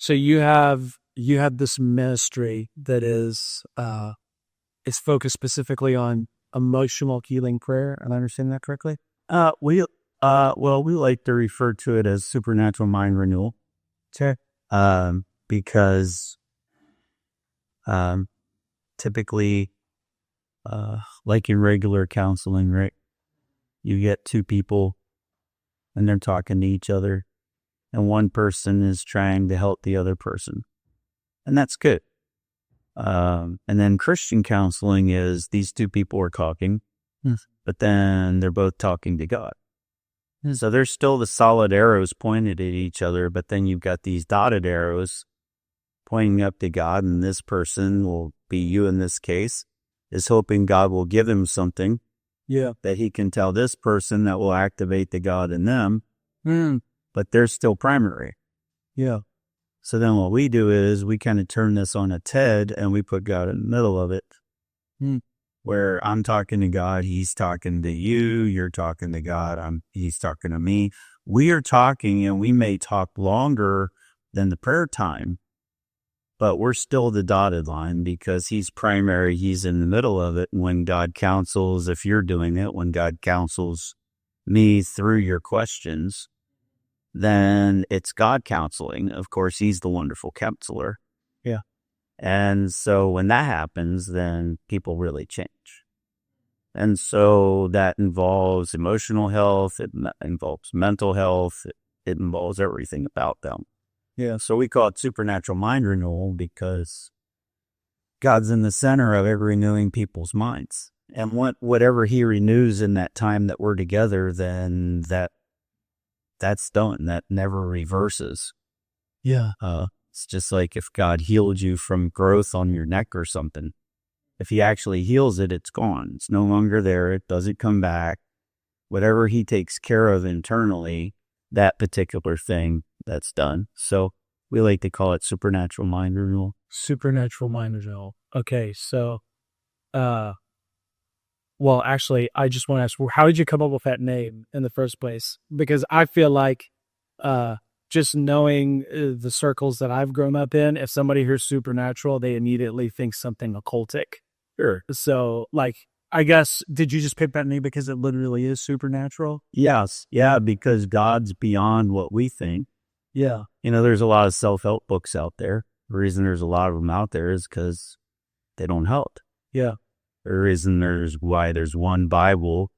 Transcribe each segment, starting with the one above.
So you have this ministry that is focused specifically on emotional healing prayer. Am I understanding that correctly? We we like to refer to it as supernatural mind renewal, Okay. because um, typically, like in regular counseling, right, you get two people and they're talking to each other, and one person is trying to help the other person, and that's good. And then Christian counseling is these two people are talking, Hmm. but then they're both talking to God. So there's still the solid arrows pointed at each other, but then you've got these dotted arrows pointing up to God, and this person will be you in this case, is hoping God will give him something Yeah. that he can tell this person that will activate the God in them, Mm. but they're still primary. Yeah. So then what we do is we kind of turn this on its head and we put God in the middle of it, Mm. where I'm talking to God, he's talking to you, you're talking to God, he's talking to me. We are talking, and we may talk longer than the prayer time, but we're still the dotted line because he's primary, he's in the middle of it. When God counsels, if you're doing it, when God counsels me through your questions, then it's God counseling. Of course, he's the wonderful counselor. Yeah. And so when that happens, then people really change. And so that involves emotional health, involves mental health, it involves everything about them. Yeah. So we call it supernatural mind renewal because God's in the center of it, renewing people's minds. And whatever he renews in that time that we're together, then that's done. That never reverses. Yeah. It's just like if God healed you from growth on your neck or something. If he actually heals it, it's gone. It's no longer there. It doesn't come back. Whatever he takes care of internally, that particular thing, that's done. So we like to call it supernatural mind renewal. Supernatural mind renewal. Okay. So, uh, well, actually, I just want to ask, how did you come up with that name in the first place? Because I feel like, uh, just knowing the circles that I've grown up in, if somebody hears supernatural, they immediately think something occultic. Sure. So, like, I guess, did you just pick that name because it literally is supernatural? Yes. Yeah, because God's beyond what we think. Yeah. There's a lot of self-help books out there. The reason there's a lot of them out there is because they don't help. Yeah. The reason why there's one Bible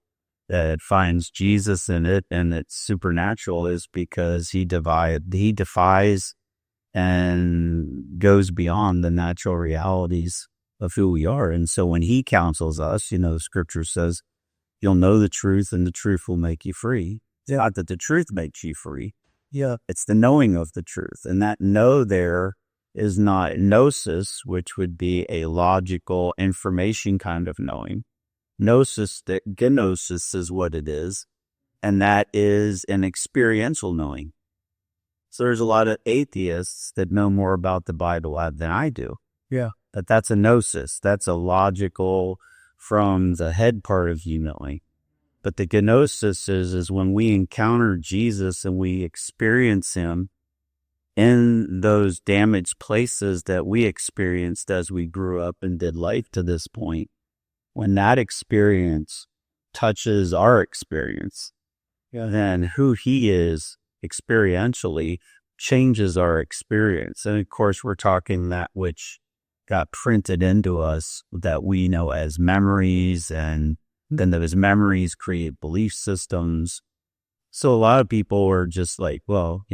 that finds Jesus in it and it's supernatural is because he defies and goes beyond the natural realities of who we are. And so when he counsels us, the scripture says, you'll know the truth and the truth will make you free. It's not that the truth makes you free. Yeah. It's the knowing of the truth. And that know there is not gnosis, which would be a logical information kind of knowing. Gnosis is what it is. And that is an experiential knowing. So there's a lot of atheists that know more about the Bible than I do. Yeah. But that's a gnosis. That's a logical from the head part of you knowing. But the gnosis is when we encounter Jesus and we experience him in those damaged places that we experienced as we grew up and did life to this point. When that experience touches our experience, then who he is experientially changes our experience. And of course, we're talking that which got printed into us that we know as memories, and then those memories create belief systems. So a lot of people are just like, well,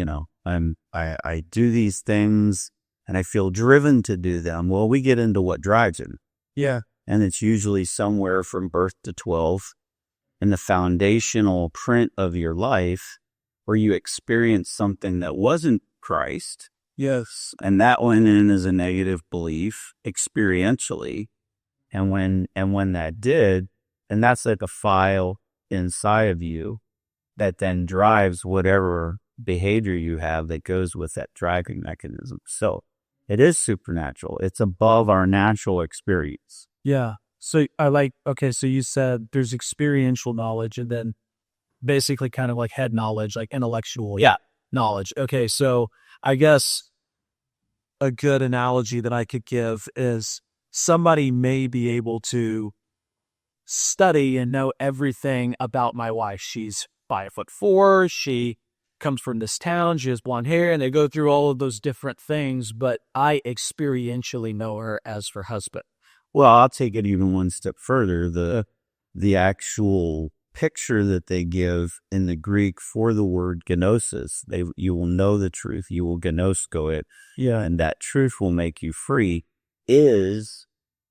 I do these things and I feel driven to do them. Well, we get into what drives him. Yeah. And it's usually somewhere from birth to 12 in the foundational print of your life where you experience something that wasn't Christ. Yes. And that went in as a negative belief experientially. And when that did, and that's like a file inside of you that then drives whatever behavior you have that goes with that driving mechanism. So it is supernatural. It's above our natural experience. Yeah. So so you said there's experiential knowledge and then basically kind of like head knowledge, like intellectual knowledge. Okay. So I guess a good analogy that I could give is somebody may be able to study and know everything about my wife. She's 5'4". She comes from this town. She has blonde hair, and they go through all of those different things. But I experientially know her as her husband. Well, I'll take it even one step further. The actual picture that they give in the Greek for the word gnosis, you will know the truth, you will gnosko it, Yeah. and that truth will make you free, is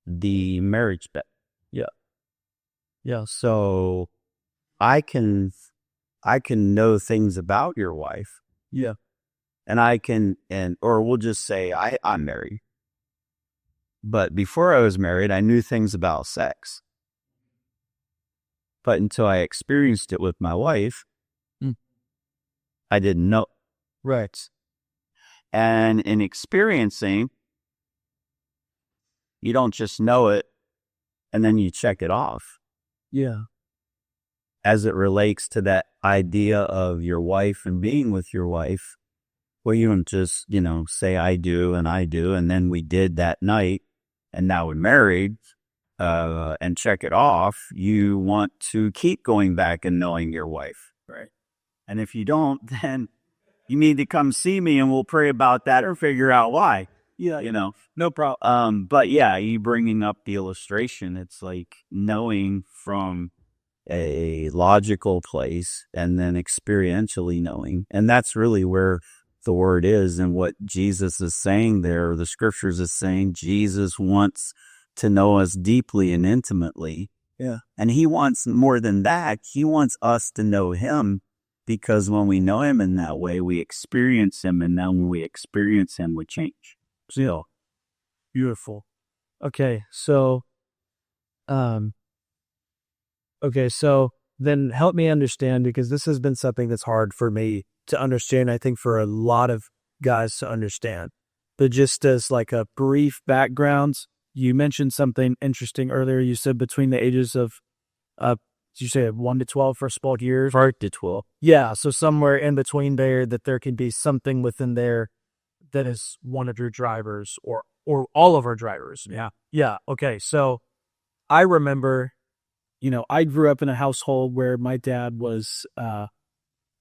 the marriage bed. Yeah. Yeah. So I can know things about your wife, Yeah. and or we'll just say I'm married. But before I was married, I knew things about sex. But until I experienced it with my wife, I didn't know. Right. And in experiencing, you don't just know it and then you check it off. Yeah. As it relates to that idea of your wife and being with your wife, well, you don't just, say I do, and then we did that night, and now we're married, and check it off. You want to keep going back and knowing your wife. Right. And if you don't, then you need to come see me and we'll pray about that or figure out why. Yeah. No problem. But yeah, you bringing up the illustration, it's like knowing from a logical place and then experientially knowing. And that's really where the word is, and what Jesus is saying there, the scriptures is saying Jesus wants to know us deeply and intimately. Yeah. And he wants more than that. He wants us to know him, because when we know him in that way, we experience him. And then when we experience him, we change. So, beautiful. Okay. So, then help me understand, because this has been something that's hard for me to understand. I think for a lot of guys to understand, but just as like a brief background, you mentioned something interesting earlier. You said between the ages of, did you say 1 to 12 for sport years? 5 to 12. Yeah. So somewhere in between there, that there can be something within there that is one of your drivers or all of our drivers. Yeah. Yeah. Okay. So I remember, I grew up in a household where my dad was,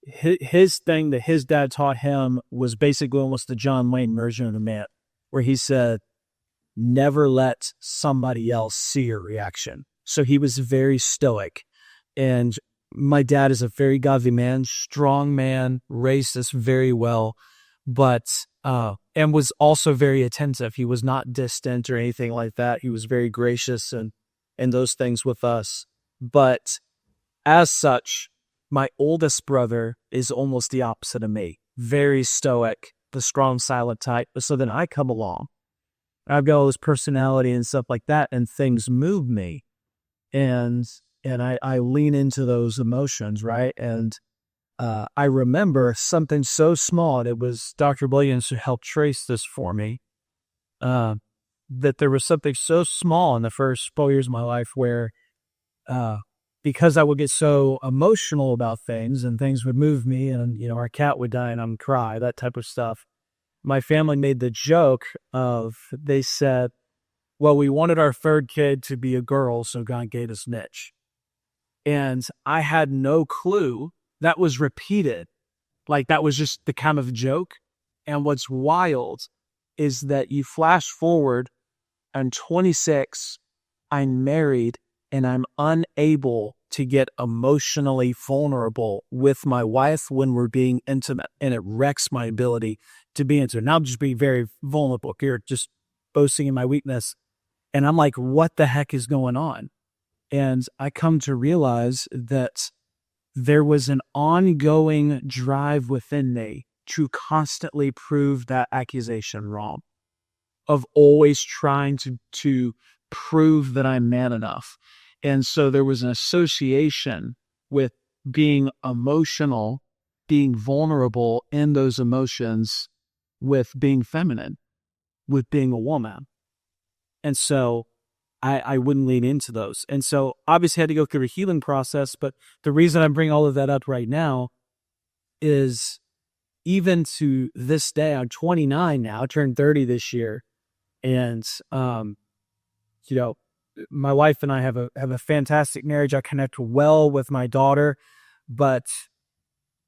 his thing that his dad taught him was basically almost the John Wayne version of the man, where he said, never let somebody else see your reaction. So he was very stoic. And my dad is a very godly man, strong man, raised us very well, but, and was also very attentive. He was not distant or anything like that. He was very gracious and those things with us. But as such, my oldest brother is almost the opposite of me. Very stoic, the strong, silent type. So then I come along. I've got all this personality and stuff like that, and things move me. And I lean into those emotions, right? And I remember something so small, and it was Dr. Williams who helped trace this for me, that there was something so small in the first 4 years of my life where, because I would get so emotional about things and things would move me, and, our cat would die and I'm cry, that type of stuff. My family made the joke of, they said, well, we wanted our third kid to be a girl, so God gave us Mitch. And I had no clue that was repeated. Like, that was just the kind of joke. And what's wild is that you flash forward, I'm 26, I'm married, and I'm unable to get emotionally vulnerable with my wife when we're being intimate, and it wrecks my ability to be intimate. Now I'm just being very vulnerable here, just boasting in my weakness. And I'm like, what the heck is going on? And I come to realize that there was an ongoing drive within me to constantly prove that accusation wrong, of always trying to prove that I'm man enough. And so there was an association with being emotional, being vulnerable in those emotions, with being feminine, with being a woman. And so I wouldn't lean into those. And so obviously I had to go through a healing process. But the reason I bring all of that up right now is, even to this day, I'm 29 now, turned 30 this year. And, you know, my wife and I have a fantastic marriage. I connect well with my daughter, but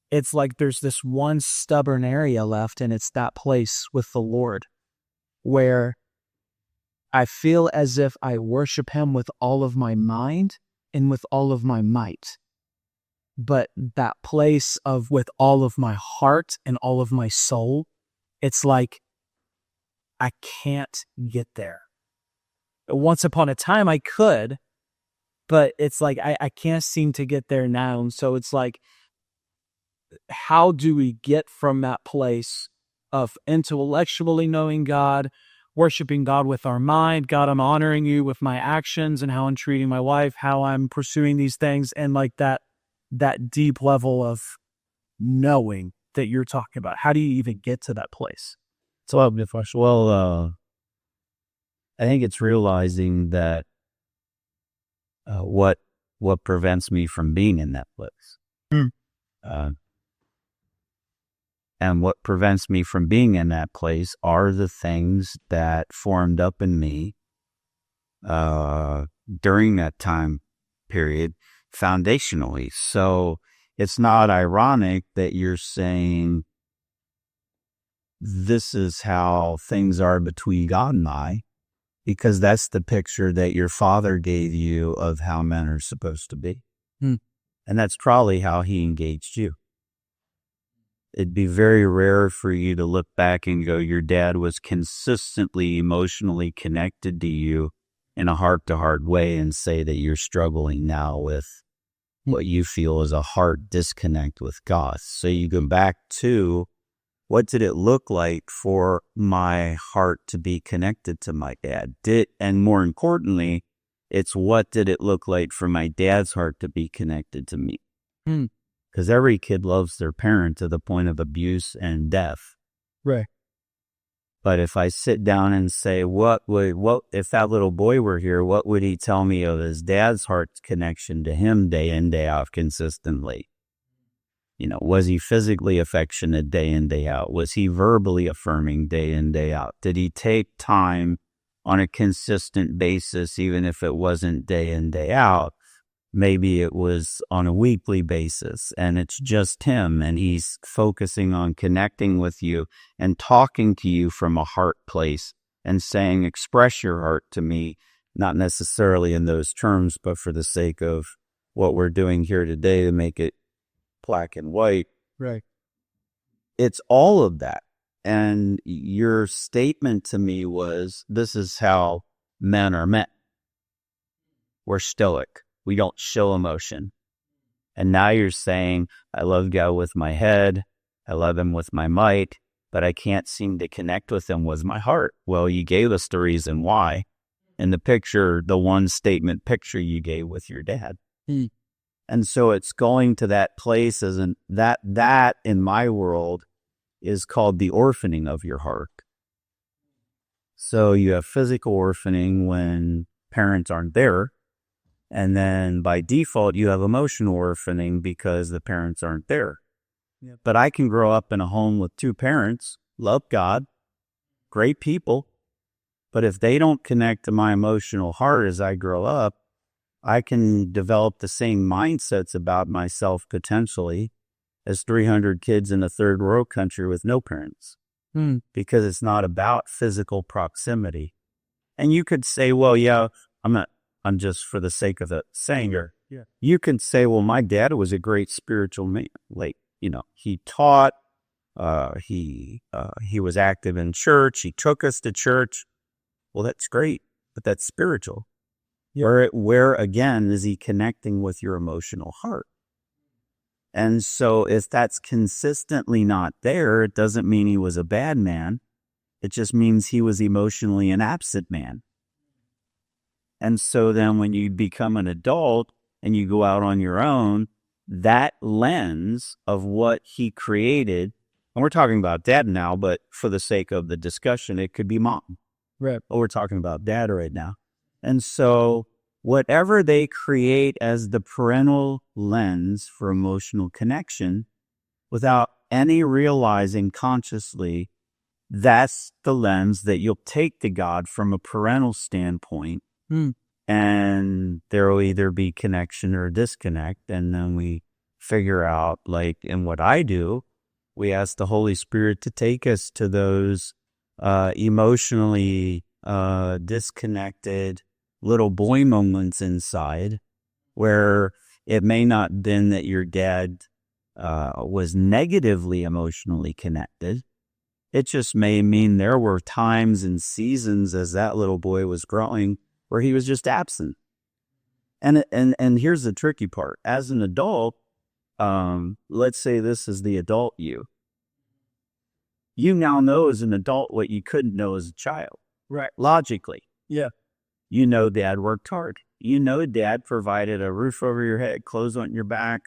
it's like there's this one stubborn area left, and it's that place with the Lord where I feel as if I worship him with all of my mind and with all of my might. But that place of with all of my heart and all of my soul, it's like I can't get there. Once upon a time I could, but it's like I can't seem to get there now. And so it's like, how do we get from that place of intellectually knowing God, worshiping God with our mind? God, I'm honoring you with my actions and how I'm treating my wife, how I'm pursuing these things, and like that deep level of knowing that you're talking about. How do you even get to that place? So, well, I think it's realizing that what prevents me from being in that place. And what prevents me from being in that place are the things that formed up in me during that time period foundationally. So it's not ironic that you're saying this is how things are between God and I, because that's the picture that your father gave you of how men are supposed to be. And that's probably how he engaged you. It'd be very rare for you to look back and go, your dad was consistently emotionally connected to you in a heart-to-heart way, and say that you're struggling now with what you feel is a heart disconnect with God. So you go back to, what did it look like for my heart to be connected to my dad? And more importantly, it's what did it look like for my dad's heart to be connected to me? Because every kid loves their parent to the point of abuse and death. Right. But if I sit down and say, what if that little boy were here, what would he tell me of his dad's heart's connection to him day in, day out consistently? Was he physically affectionate day in, day out? Was he verbally affirming day in, day out? Did he take time on a consistent basis, even if it wasn't day in, day out? Maybe it was on a weekly basis, and it's just him, and he's focusing on connecting with you and talking to you from a heart place and saying, express your heart to me, not necessarily in those terms, but for the sake of what we're doing here today to make it black and white. Right. It's all of that. And your statement to me was, this is how men are met. We're stoic. We don't show emotion. And now you're saying, I love God with my head, I love him with my might, but I can't seem to connect with him with my heart. Well, you gave us the reason why in the picture, the one statement picture you gave with your dad. And so it's going to that place, that in my world is called the orphaning of your heart. So you have physical orphaning when parents aren't there. And then by default, you have emotional orphaning because the parents aren't there. Yep. But I can grow up in a home with two parents, love God, great people. But if they don't connect to my emotional heart as I grow up, I can develop the same mindsets about myself potentially as 300 kids in a third world country with no parents. Because it's not about physical proximity. And you could say, well, yeah, I'm just for the sake of the saying, you can say, well, my dad was a great spiritual man. Like, he taught, he was active in church. He took us to church. Well, that's great, but that's spiritual. Where again, is he connecting with your emotional heart? And so if that's consistently not there, it doesn't mean he was a bad man. It just means he was emotionally an absent man. And so then when you become an adult and you go out on your own, that lens of what he created, and we're talking about dad now, but for the sake of the discussion, it could be mom. Right. But we're talking about dad right now. And so whatever they create as the parental lens for emotional connection, without any realizing consciously that's the lens that you'll take to God from a parental standpoint. And there will either be connection or disconnect. And then we figure out, like in what I do, we ask the Holy Spirit to take us to those emotionally disconnected little boy moments inside where it may not been that your dad was negatively emotionally connected. It just may mean there were times and seasons as that little boy was growing where he was just absent. And here's the tricky part. As an adult, let's say this is the adult you. You now know as an adult what you couldn't know as a child. Right. Logically. Yeah. You know dad worked hard. You know dad provided a roof over your head, clothes on your back,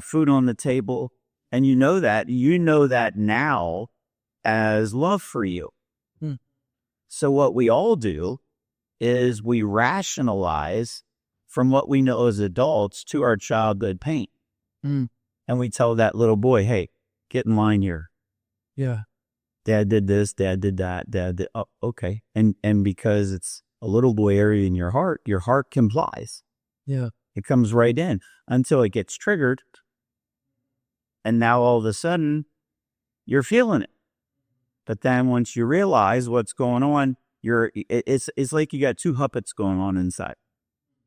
food on the table. And you know that now as love for you. So what we all do is we rationalize from what we know as adults to our childhood pain. And we tell that little boy, hey, get in line here. Yeah. Dad did this, dad did that, dad did, oh, okay. And because it's a little boy area in your heart complies. Yeah. It comes right in until it gets triggered. And now all of a sudden you're feeling it. But then once you realize what's going on, it's like you got two huppets going on inside.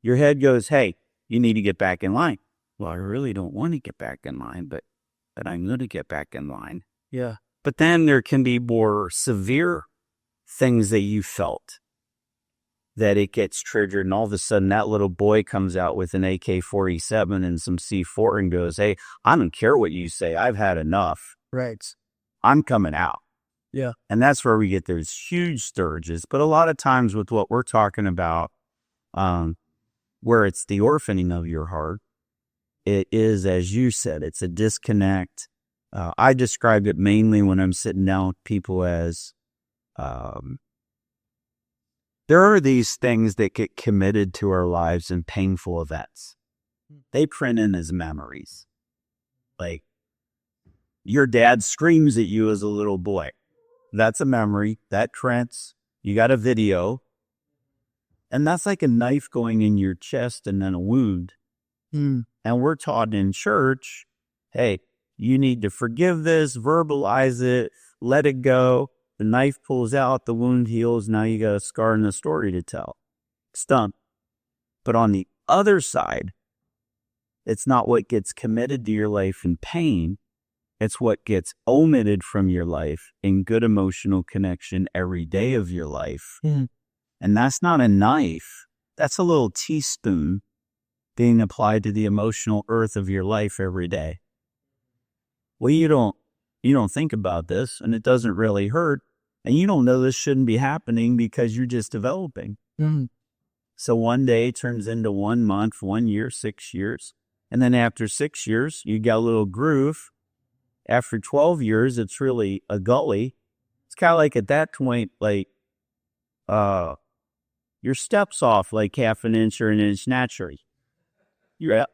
Your head goes, hey, you need to get back in line. Well, I really don't want to get back in line, but I'm going to get back in line. Yeah. But then there can be more severe things that you felt that it gets triggered. And all of a sudden that little boy comes out with an AK-47 and some C4 and goes, hey, I don't care what you say. I've had enough. Right. I'm coming out. Yeah. And that's where we get those huge sturges. But a lot of times with what we're talking about, where it's the orphaning of your heart, it is, as you said, it's a disconnect. I described it mainly when I'm sitting down with people as there are these things that get committed to our lives in painful events. They print in as memories. Like your dad screams at you as a little boy. That's a memory. That prints. You got a video. And that's like a knife going in your chest and then a wound. And we're taught in church, hey, you need to forgive this, verbalize it, let it go. The knife pulls out, the wound heals. Now you got a scar and a story to tell. It's done. But on the other side, it's not what gets committed to your life in pain. It's what gets omitted from your life in good emotional connection every day of your life. And that's not a knife. That's a little teaspoon being applied to the emotional earth of your life every day. Well, you don't think about this, and it doesn't really hurt, and you don't know this shouldn't be happening because you're just developing. So one day turns into 1 month, 1 year, 6 years. And then after 6 years, you got a little groove. After 12 years, it's really a gully. It's kind of like at that point, like your steps off like half an inch or an inch naturally. Yeah.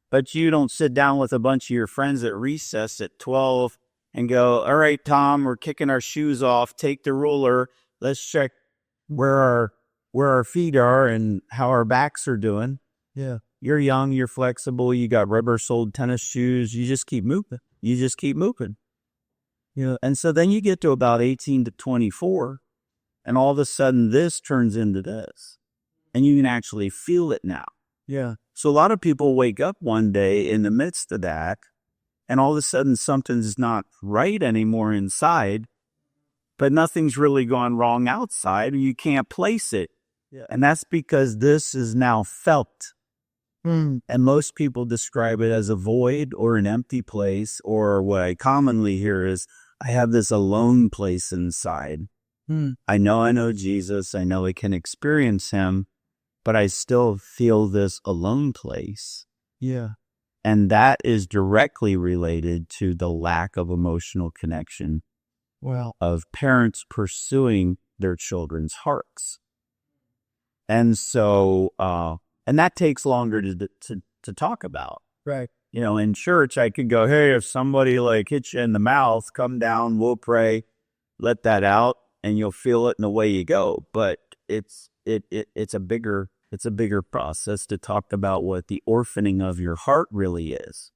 But you don't sit down with a bunch of your friends at recess at 12 and go, all right, Tom, we're kicking our shoes off. Take the ruler. Let's check where our feet are and how our backs are doing. Yeah. You're young, you're flexible, you got rubber-soled tennis shoes. You just keep moving. Yeah. And so then you get to about 18 to 24, and all of a sudden this turns into this. And you can actually feel it now. Yeah. So a lot of people wake up one day in the midst of that, and all of a sudden something's not right anymore inside, but nothing's really gone wrong outside, and you can't place it. Yeah. And that's because this is now felt. And most people describe it as a void or an empty place, or what I commonly hear is, I have this alone place inside. I know Jesus. I know I can experience him, but I still feel this alone place. Yeah. And that is directly related to the lack of emotional connection of parents pursuing their children's hearts. And so, and that takes longer to talk about. Right. In church, I could go, hey, if somebody like hits you in the mouth, come down, we'll pray, let that out, and you'll feel it, and away you go. But it's a bigger process to talk about what the orphaning of your heart really is.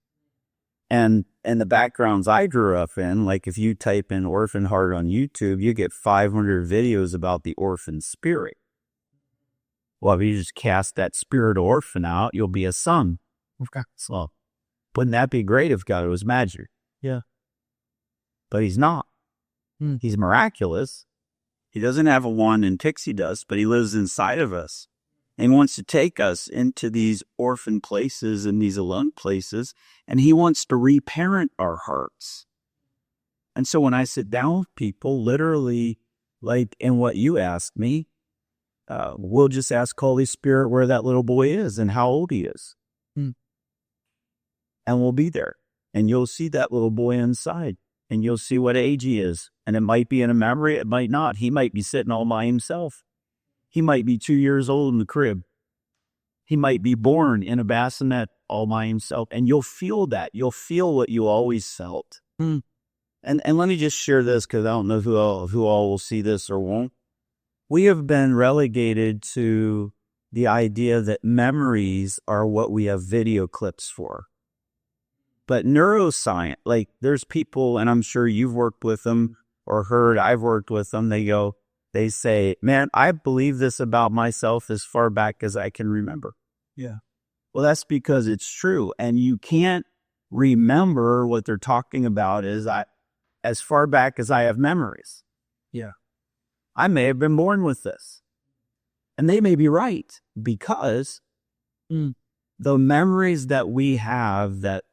And the backgrounds I grew up in, like if you type in orphan heart on YouTube, you get 500 videos about the orphan spirit. Well, if you just cast that spirit orphan out, you'll be a son. Okay. So wouldn't that be great if God was magic? Yeah. But he's not. He's miraculous. He doesn't have a wand and pixie dust, but he lives inside of us and wants to take us into these orphan places and these alone places. And he wants to reparent our hearts. And so when I sit down with people, literally, like in what you asked me, we'll just ask Holy Spirit where that little boy is and how old he is. And we'll be there. And you'll see that little boy inside. And you'll see what age he is. And it might be in a memory, it might not. He might be sitting all by himself. He might be 2 years old in the crib. He might be born in a bassinet all by himself. And you'll feel that. You'll feel what you always felt. And let me just share this, because I don't know who all will see this or won't. We have been relegated to the idea that memories are what we have video clips for. But neuroscience, like there's people, and I'm sure you've worked with them or heard, I've worked with them. They say, man, I believe this about myself as far back as I can remember. Yeah. Well, that's because it's true. And you can't remember what they're talking about as far back as I have memories. Yeah. I may have been born with this. And they may be right, because the memories that we have that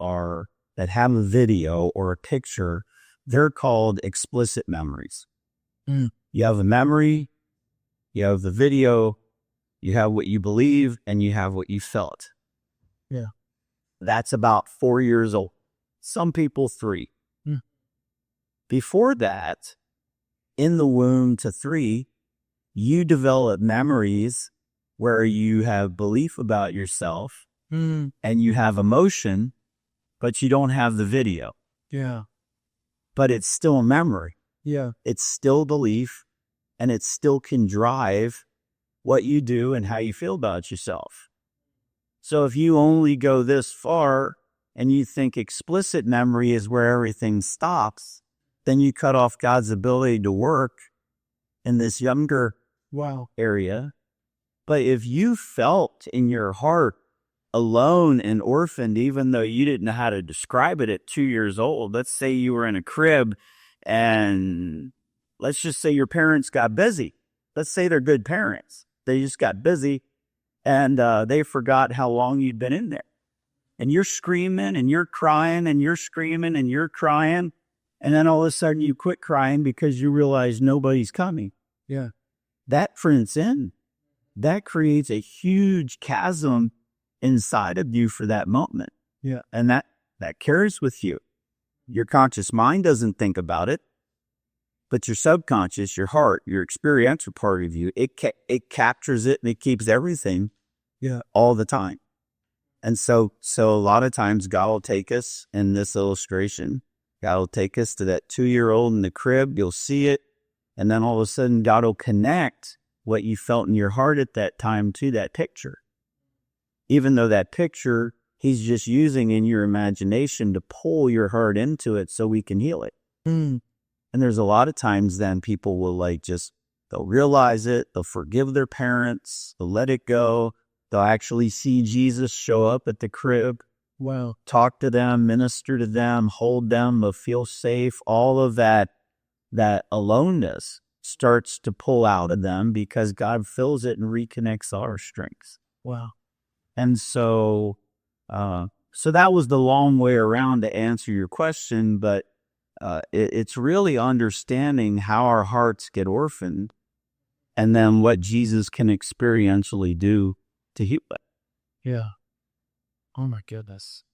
have a video or a picture, they're called explicit memories. You have a memory, you have the video, you have what you believe, and you have what you felt. Yeah. That's about 4 years old. Some people 3. Before that, in the womb to 3, you develop memories where you have belief about yourself and you have emotion, but you don't have the video. Yeah. But it's still a memory. Yeah. It's still belief, and it still can drive what you do and how you feel about yourself. So if you only go this far and you think explicit memory is where everything stops, then you cut off God's ability to work in this younger area. But if you felt in your heart alone and orphaned, even though you didn't know how to describe it at 2 years old, let's say you were in a crib and let's just say your parents got busy. Let's say they're good parents. They just got busy and they forgot how long you'd been in there. And you're screaming and you're crying and you're screaming and you're crying. And then all of a sudden you quit crying because you realize nobody's coming. Yeah. That prints in. That creates a huge chasm inside of you for that moment. Yeah. And that carries with you. Your conscious mind doesn't think about it, but your subconscious, your heart, your experiential part of you, it captures it and it keeps everything all the time. And so a lot of times God will take us in this illustration. God will take us to that 2-year-old in the crib. You'll see it. And then all of a sudden God will connect what you felt in your heart at that time to that picture. Even though that picture, he's just using in your imagination to pull your heart into it so we can heal it. And there's a lot of times then people will they'll realize it, they'll forgive their parents, they'll let it go, they'll actually see Jesus show up at the crib, talk to them, minister to them, hold them, they'll feel safe. All of that aloneness starts to pull out of them because God fills it and reconnects our strengths. Wow. And so that was the long way around to answer your question, but it's really understanding how our hearts get orphaned and then what Jesus can experientially do to heal it. Yeah. Oh my goodness.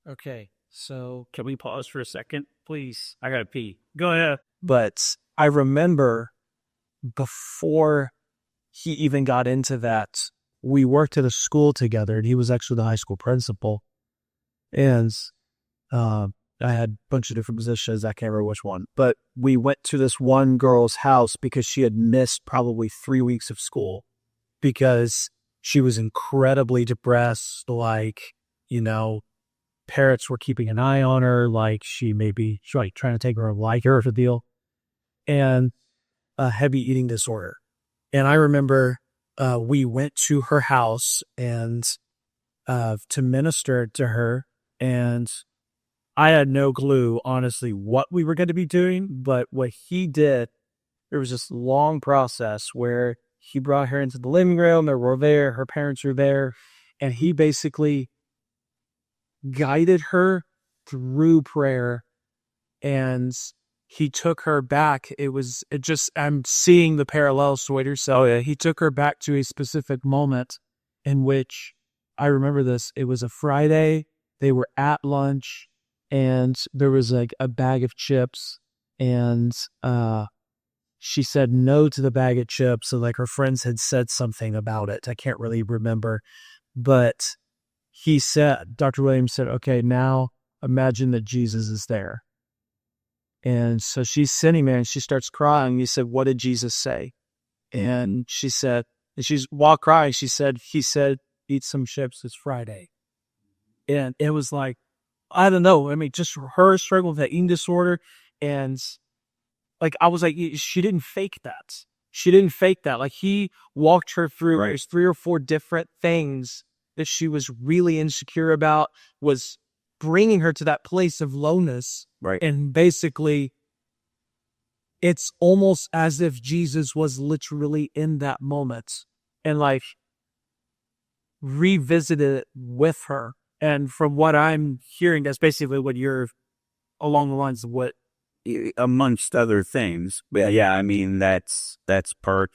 Okay. So Can we pause for a second, please? I gotta pee. Go ahead. But I remember before he even got into that, we worked at a school together, and he was actually the high school principal. And I had a bunch of different positions. I can't remember which one, but we went to this one girl's house because she had missed probably 3 weeks of school because she was incredibly depressed. Like, you know, parents were keeping an eye on her. Like she may be like trying to take her like her to deal, and a heavy eating disorder. And I remember we went to her house and to minister to her, and I had no clue, honestly, what we were going to be doing. But what he did, there was this long process where he brought her into the living room. They were there, her parents were there, and he basically guided her through prayer, and he took her back. I'm seeing the parallels to what you're saying. He took her back to a specific moment in which I remember this. It was a Friday. They were at lunch and there was like a bag of chips, and she said no to the bag of chips. So like her friends had said something about it. I can't really remember, but Dr. Williams said, okay, now imagine that Jesus is there. And so she's sitting there and she starts crying. He said, what did Jesus say? And she said, and she's while crying, he said, eat some chips, it's Friday. And it was like, I don't know. I mean, just her struggling with that eating disorder. And like, I was like, she didn't fake that. She didn't fake that. Like he walked her through, Right. There's 3 or 4 different things that she was really insecure about, was bringing her to that place of lowness. Right. And basically, it's almost as if Jesus was literally in that moment and like revisited it with her. And from what I'm hearing, that's basically what you're along the lines of what. Amongst other things. But yeah, I mean, that's part.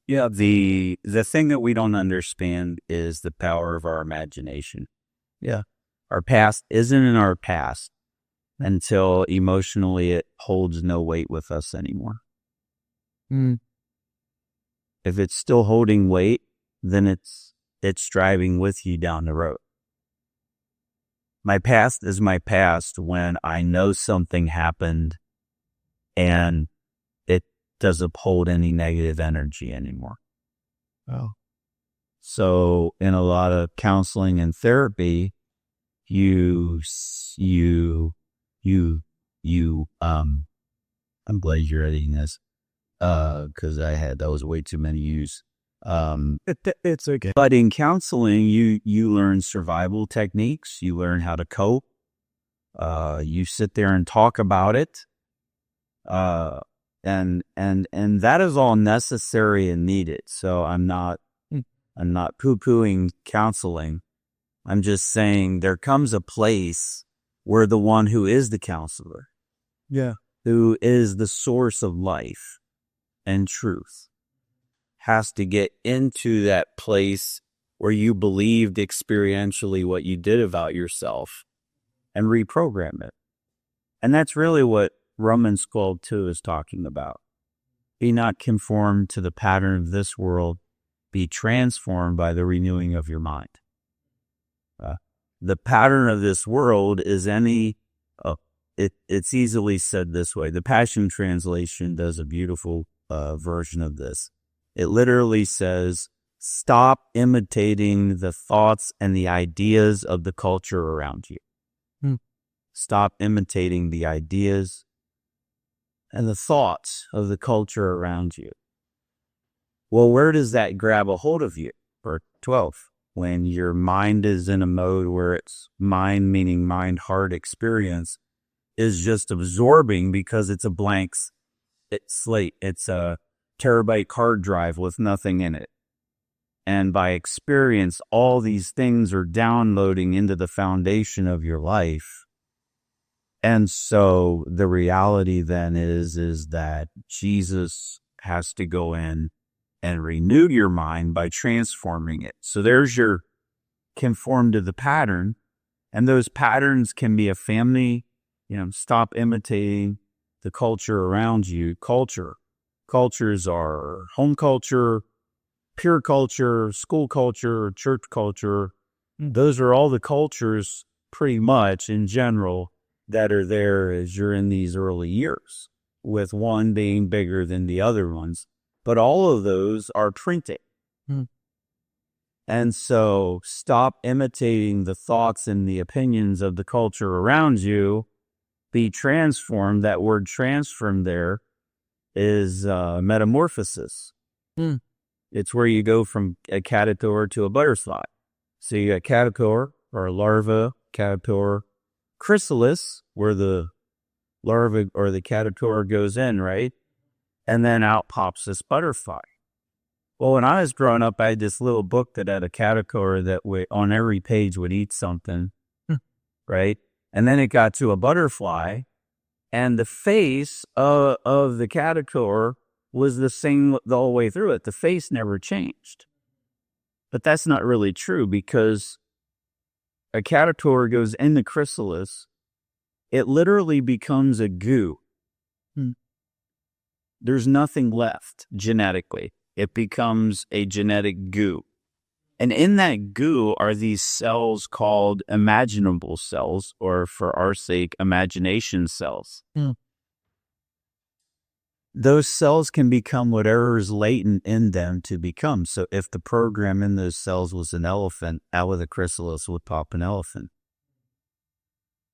Yeah. The thing that we don't understand is the power of our imagination. Yeah. Our past isn't in our past until emotionally it holds no weight with us anymore. Mm. If it's still holding weight, then it's driving with you down the road. My past is my past when I know something happened and it doesn't hold any negative energy anymore. Oh. So in a lot of counseling and therapy, I'm glad you're editing this, cause that was way too many U's. It's okay. But in counseling, you learn survival techniques, you learn how to cope, you sit there and talk about it. And that is all necessary and needed. So I'm not poo-pooing counseling. I'm just saying there comes a place where the one who is the counselor, Yeah. who is the source of life and truth, has to get into that place where you believed experientially what you did about yourself and reprogram it. And that's really what Romans 12:2 is talking about. Be not conformed to the pattern of this world, be transformed by the renewing of your mind. The pattern of this world is it's easily said this way. The Passion Translation does a beautiful version of this. It literally says, stop imitating the thoughts and the ideas of the culture around you. Stop imitating the ideas and the thoughts of the culture around you. Well, where does that grab a hold of you? Verse 12. When your mind is in a mode where it's mind, meaning mind, heart experience, is just absorbing because it's a blank slate. It's a terabyte hard drive with nothing in it. And by experience, all these things are downloading into the foundation of your life. And so the reality then is that Jesus has to go in and renew your mind by transforming it. So there's your conform to the pattern. And those patterns can be a family, stop imitating the culture around you. Cultures are home culture, peer culture, school culture, church culture. Those are all the cultures pretty much in general that are there as you're in these early years, with one being bigger than the other ones. But all of those are printing. Hmm. And so stop imitating the thoughts and the opinions of the culture around you. Be transformed. That word transformed there is metamorphosis. Hmm. It's where you go from a caterpillar to a butterfly. So you got caterpillar or a larva, caterpillar, chrysalis, where the larva or the caterpillar goes in, right? And then out pops this butterfly. Well, when I was growing up, I had this little book that had a caterpillar that on every page would eat something, right? And then it got to a butterfly, and the face of the caterpillar was the same the whole way through it. The face never changed. But that's not really true, because a caterpillar goes in the chrysalis, it literally becomes a goo. There's nothing left genetically. It becomes a genetic goo. And in that goo are these cells called imaginable cells, or for our sake, imagination cells. Those cells can become whatever is latent in them to become. So if the program in those cells was an elephant, out of the chrysalis would pop an elephant.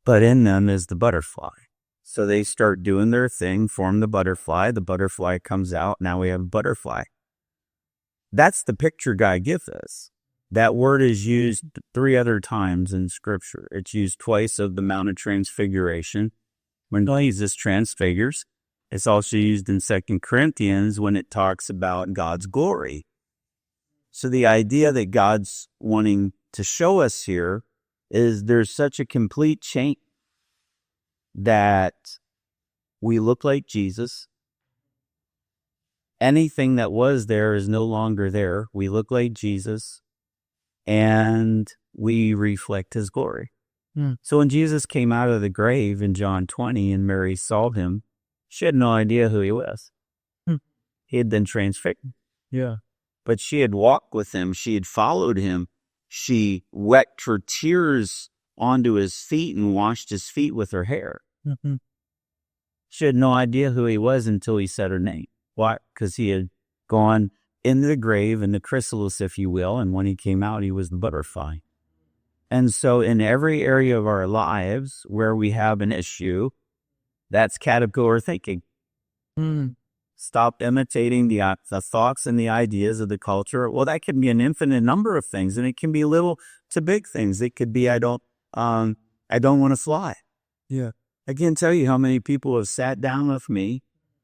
But in them is the butterfly. So they start doing their thing, form the butterfly comes out, now we have a butterfly. That's the picture God gives us. That word is used 3 other times in Scripture. It's used twice of the Mount of Transfiguration, when Jesus transfigures. It's also used in 2 Corinthians when it talks about God's glory. So the idea that God's wanting to show us here is there's such a complete change that we look like Jesus. Anything that was there is no longer there. We look like Jesus, and we reflect his glory. So when Jesus came out of the grave in John 20 and Mary saw him, she had no idea who he was. He had been transfigured. Yeah. But she had walked with him. She had followed him. She wept her tears onto his feet and washed his feet with her hair. She had no idea who he was until he said her name. Why? Because he had gone into the grave, in the chrysalis, if you will, and when he came out, he was the butterfly. And so in every area of our lives where we have an issue, that's caterpillar thinking. Stop imitating the thoughts and the ideas of the culture. Well, that can be an infinite number of things, and it can be little to big things. It could be, I don't want to fly. Yeah. I can't tell you how many people have sat down with me,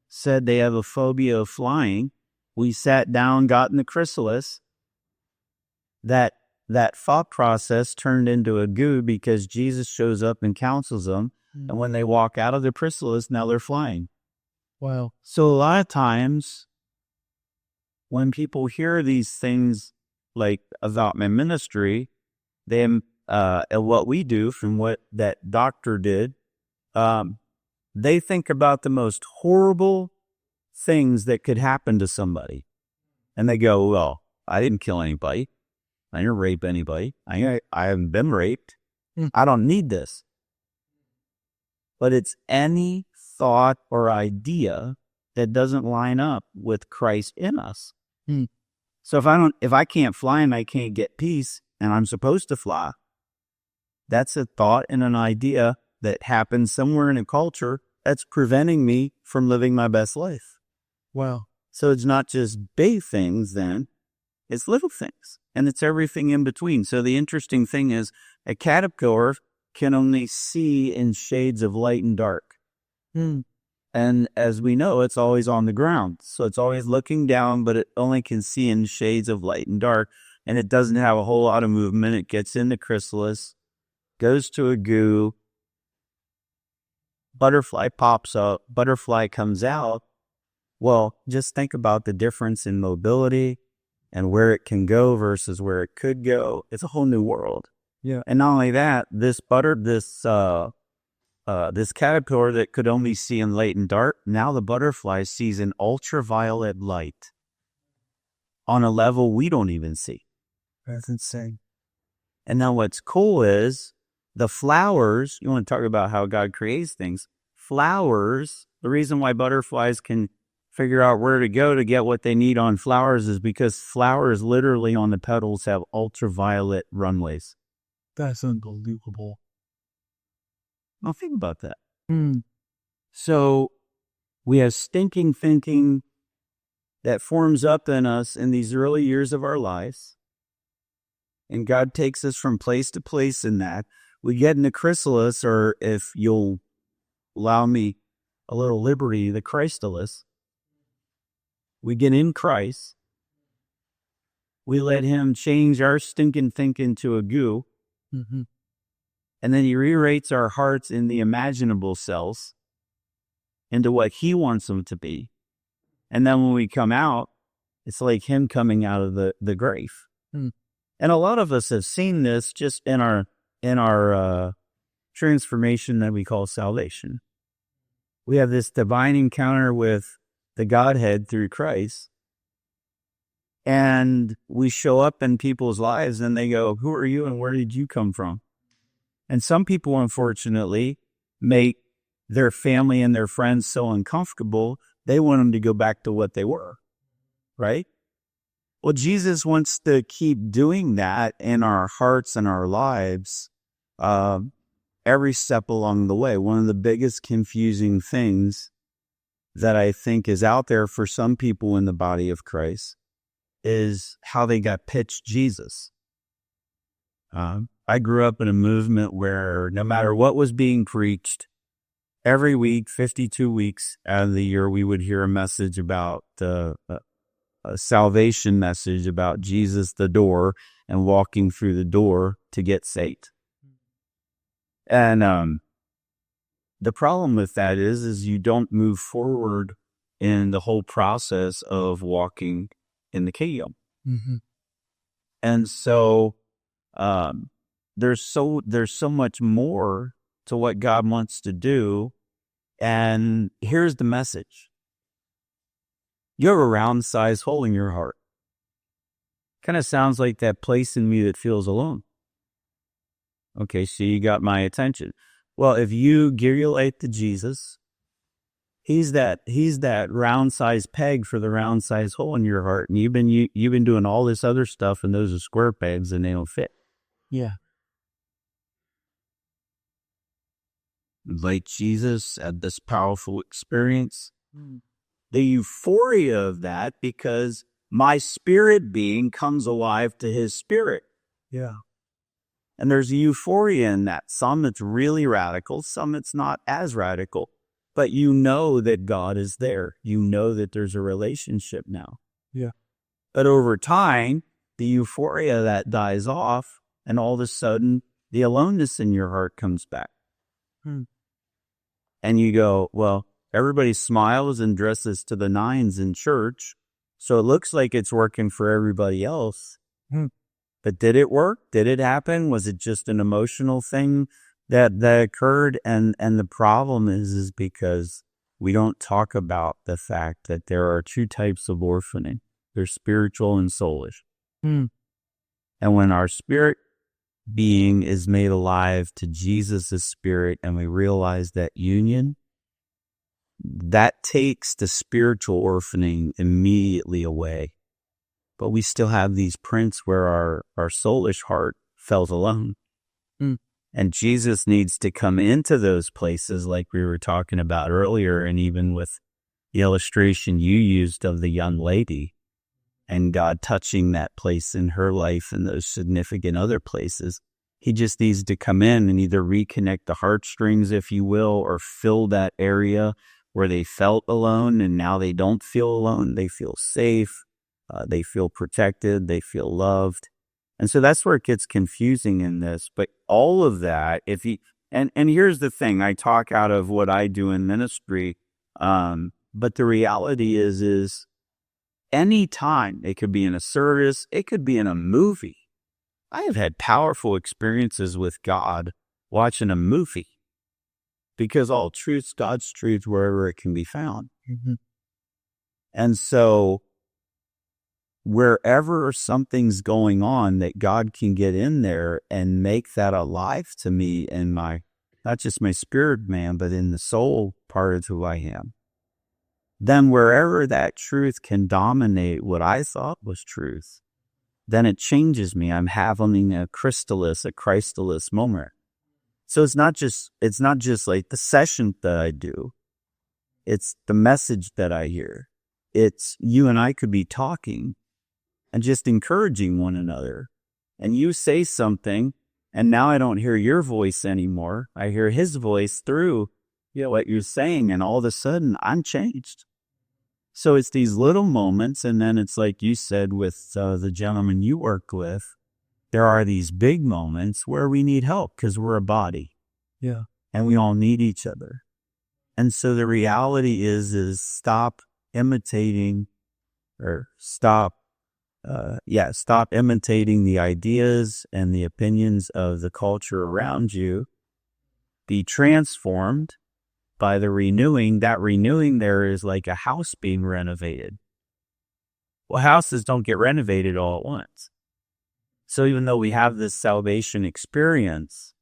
said they have a phobia of flying. We sat down, got in the chrysalis. That thought process turned into a goo because Jesus shows up and counsels them. And when they walk out of the chrysalis, now they're flying. Wow. So a lot of times when people hear these things like about my ministry, and what we do from what that doctor did, they think about the most horrible things that could happen to somebody. And they go, well, I didn't kill anybody. I didn't rape anybody. I haven't been raped. I don't need this. But it's any thought or idea that doesn't line up with Christ in us. So if I can't fly and I can't get peace and I'm supposed to fly, that's a thought and an idea that happens somewhere in a culture that's preventing me from living my best life. Wow. So it's not just big things then, it's little things, and it's everything in between. So the interesting thing is a caterpillar can only see in shades of light and dark. And as we know, it's always on the ground. So it's always looking down, but it only can see in shades of light and dark. And it doesn't have a whole lot of movement. It gets in the chrysalis, goes to a goo, butterfly pops up, butterfly comes out. Well, just think about the difference in mobility and where it can go versus where it could go. It's a whole new world. Yeah. And not only that, this caterpillar that could only see in light and dark, now the butterfly sees in ultraviolet light on a level we don't even see. That's insane. And now what's cool is The flowers, you want to talk about how God creates things. Flowers, the reason why butterflies can figure out where to go to get what they need on flowers is because flowers literally on the petals have ultraviolet runways. That's unbelievable. Well, think about that. Hmm. So we have stinking thinking that forms up in us in these early years of our lives. And God takes us from place to place in that. We get in the chrysalis, or if you'll allow me a little liberty, the Christalis. We get in Christ. We let him change our stinking thinking to a goo. Mm-hmm. And then he rewrites our hearts in the imaginable selves into what he wants them to be. And then when we come out, it's like him coming out of the grave. Hmm. And a lot of us have seen this just in our transformation that we call salvation. We have this divine encounter with the Godhead through Christ. And we show up in people's lives and they go, who are you and where did you come from? And some people, unfortunately, make their family and their friends so uncomfortable, they want them to go back to what they were, right? Well, Jesus wants to keep doing that in our hearts and our lives every step along the way. One of the biggest confusing things that I think is out there for some people in the body of Christ is how they got pitched Jesus. I grew up in a movement where no matter what was being preached, every week, 52 weeks out of the year, we would hear a message about a salvation message about Jesus, the door, and walking through the door to get saved. And the problem with that is you don't move forward in the whole process of walking in the kingdom. Mm-hmm. And so there's so much more to what God wants to do. And here's the message. You have a round size hole in your heart. Kind of sounds like that place in me that feels alone. Okay, so you got my attention. Well, if you give your life to Jesus, he's that round size peg for the round size hole in your heart. And you've been doing all this other stuff, and those are square pegs and they don't fit. Yeah. Like Jesus had this powerful experience. The euphoria of that, because my spirit being comes alive to his spirit. Yeah. And there's a euphoria in that. Some it's really radical, some it's not as radical. But you know that God is there. You know that there's a relationship now. Yeah. But over time, the euphoria that dies off, and all of a sudden, the aloneness in your heart comes back. And you go, well, everybody smiles and dresses to the nines in church, so it looks like it's working for everybody else. But did it work? Did it happen? Was it just an emotional thing that occurred? And the problem is because we don't talk about the fact that there are two types of orphaning. There's spiritual and soulish. And when our spirit being is made alive to Jesus' spirit and we realize that union, that takes the spiritual orphaning immediately away. But we still have these prints where our soulish heart felt alone. And Jesus needs to come into those places like we were talking about earlier, and even with the illustration you used of the young lady and God touching that place in her life and those significant other places. He just needs to come in and either reconnect the heartstrings, if you will, or fill that area where they felt alone and now they don't feel alone. They feel safe. They feel protected. They feel loved. And so that's where it gets confusing in this. But all of that, and here's the thing, I talk out of what I do in ministry. But the reality is any time, it could be in a service, it could be in a movie. I have had powerful experiences with God watching a movie because all truth's God's truth wherever it can be found. And so wherever something's going on, that God can get in there and make that alive to me in my, not just my spirit man, but in the soul part of who I am. Then wherever that truth can dominate what I thought was truth, then it changes me. I'm having a Christalis moment. So it's not just like the session that I do. It's the message that I hear. It's you and I could be talking and just encouraging one another. And you say something, and now I don't hear your voice anymore. I hear his voice through what you're saying, and all of a sudden I'm changed. So it's these little moments, and then it's like you said with the gentleman you work with, there are these big moments where we need help because we're a body. Yeah. And we all need each other. And so the reality is stop imitating stop imitating the ideas and the opinions of the culture around you. Be transformed by the renewing. That renewing there is like a house being renovated. Well, houses don't get renovated all at once. So even though we have this salvation experience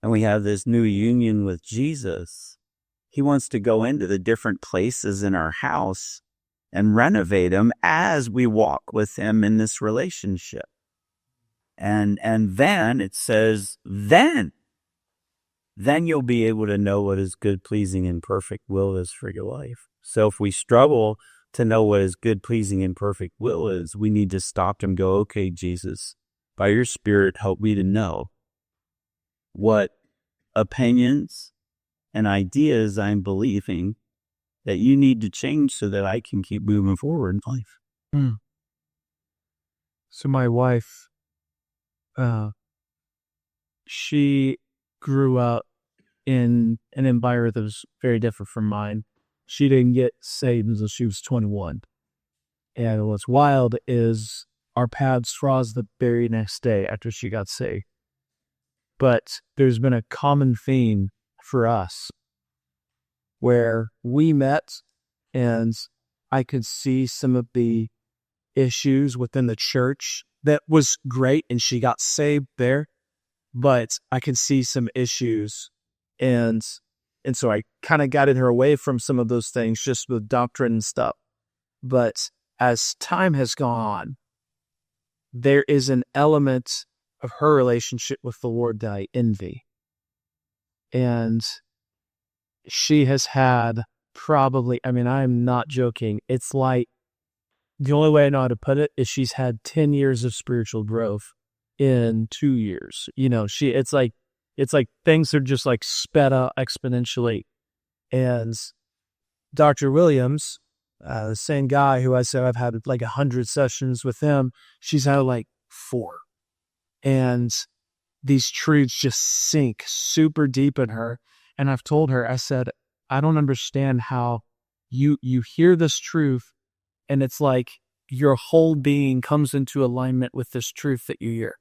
and we have this new union with Jesus, he wants to go into the different places in our house and renovate them as we walk with him in this relationship. And then it says, then you'll be able to know what his good, pleasing, and perfect will is for your life. So if we struggle to know what his good, pleasing, and perfect will is, we need to stop and go, okay, Jesus, by your Spirit, help me to know what opinions and ideas I'm believing that you need to change so that I can keep moving forward in life. Mm. So my wife, she grew up in an environment that was very different from mine. She didn't get saved until she was 21. And what's wild is our paths crossed the very next day after she got saved. But there's been a common theme for us where we met, and I could see some of the issues within the church that was great, and she got saved there. But I could see some issues, and so I kind of guided her away from some of those things just with doctrine and stuff. But as time has gone on, there is an element of her relationship with the Lord that I envy. And she has had probably, I'm not joking. It's like, the only way I know how to put it is she's had 10 years of spiritual growth in 2 years. It's like things are just like sped up exponentially. And Dr. Williams, the same guy who I said I've had like 100 sessions with him, she's had like 4. And these truths just sink super deep in her. And I've told her, I said, I don't understand how you hear this truth, and it's like your whole being comes into alignment with this truth that you hear.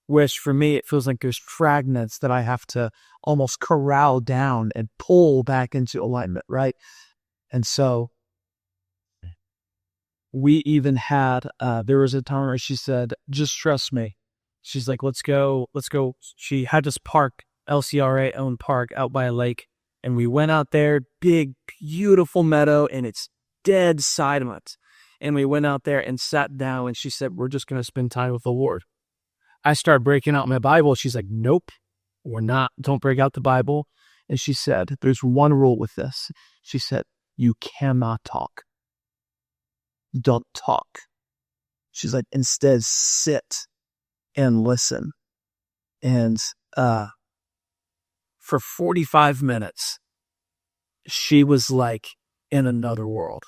Which for me, it feels like there's fragments that I have to almost corral down and pull back into alignment, right? And so we even had, there was a time where she said, just trust me. She's like, let's go. She had this park, LCRA owned park out by a lake. And we went out there, big, beautiful meadow, and it's dead silent. And we went out there and sat down, and she said, we're just going to spend time with the Lord. I started breaking out my Bible. She's like, nope, we're not. Don't break out the Bible. And she said, there's one rule with this. She said, you cannot talk. Don't talk. She's like, instead, sit and listen. And for 45 minutes, she was like in another world.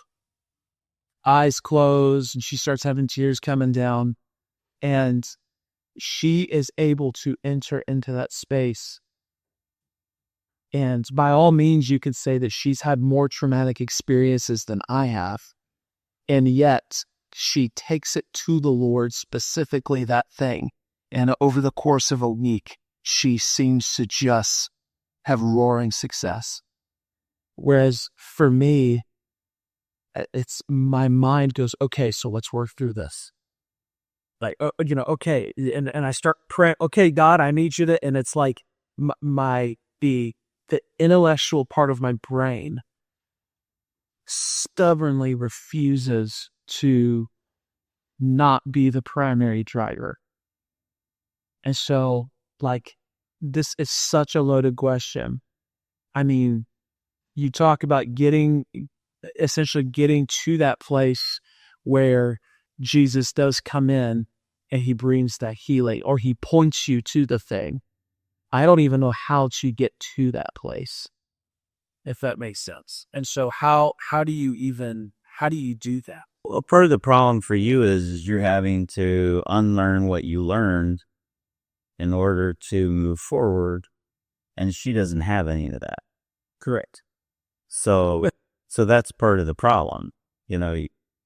Eyes closed, and she starts having tears coming down. And she is able to enter into that space. And by all means, you could say that she's had more traumatic experiences than I have. And yet, she takes it to the Lord, specifically that thing. And over the course of a week, she seems to just have roaring success. Whereas for me, it's my mind goes, okay, so let's work through this. like, okay. And I start praying, okay, God, I need you to, and it's like the intellectual part of my brain stubbornly refuses to not be the primary driver. And so, like, this is such a loaded question. I mean, you talk about essentially getting to that place where Jesus does come in and he brings that healing, or he points you to the thing. I don't even know how to get to that place, if that makes sense. And so how do you do that? Well, part of the problem for you is you're having to unlearn what you learned in order to move forward, and she doesn't have any of that. Correct. So that's part of the problem.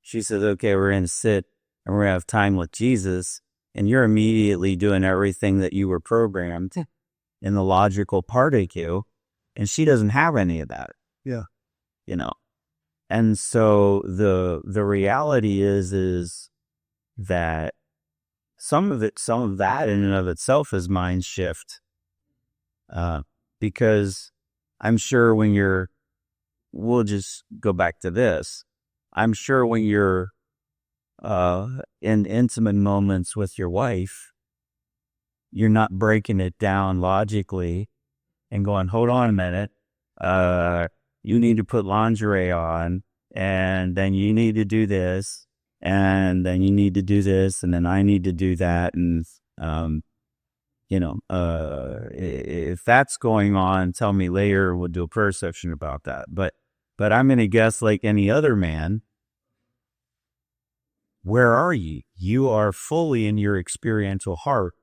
She says, okay, we're going to sit and we're going to have time with Jesus, and you're immediately doing everything that you were programmed in the logical part of you, and she doesn't have any of that. Yeah. And so the reality is that some of that in and of itself is mind shift. Because I'm sure we'll just go back to this. I'm sure when you're in intimate moments with your wife, you're not breaking it down logically and going, hold on a minute, you need to put lingerie on, and then you need to do this, and then you need to do this, and then I need to do that. And, if that's going on, tell me later, we'll do a prayer session about that. But I'm going to guess, like any other man, where are you? You are fully in your experiential heart,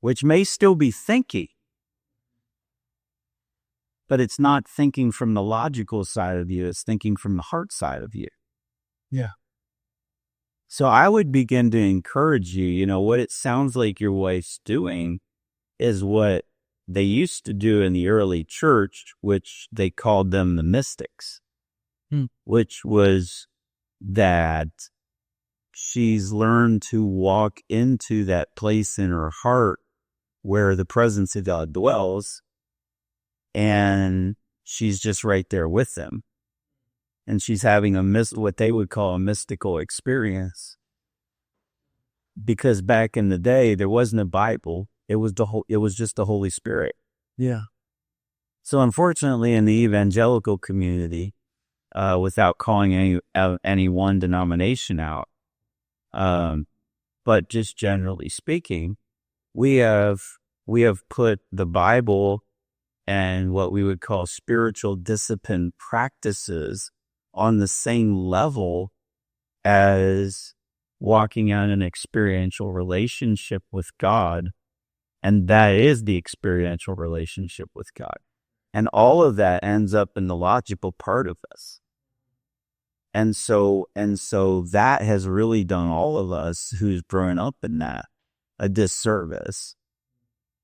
which may still be thinking, but it's not thinking from the logical side of you. It's thinking from the heart side of you. Yeah. So I would begin to encourage you, what it sounds like your wife's doing is what they used to do in the early church, which they called them the mystics, which was that she's learned to walk into that place in her heart where the presence of God dwells, and she's just right there with them. And she's having what they would call a mystical experience. Because back in the day, there wasn't a Bible. It was just the Holy Spirit. Yeah. So unfortunately, in the evangelical community, without calling any one denomination out, but just generally speaking, we have put the Bible and what we would call spiritual discipline practices on the same level as walking on an experiential relationship with God. And that is the experiential relationship with God. And all of that ends up in the logical part of us. And so that has really done all of us who's grown up in that a disservice,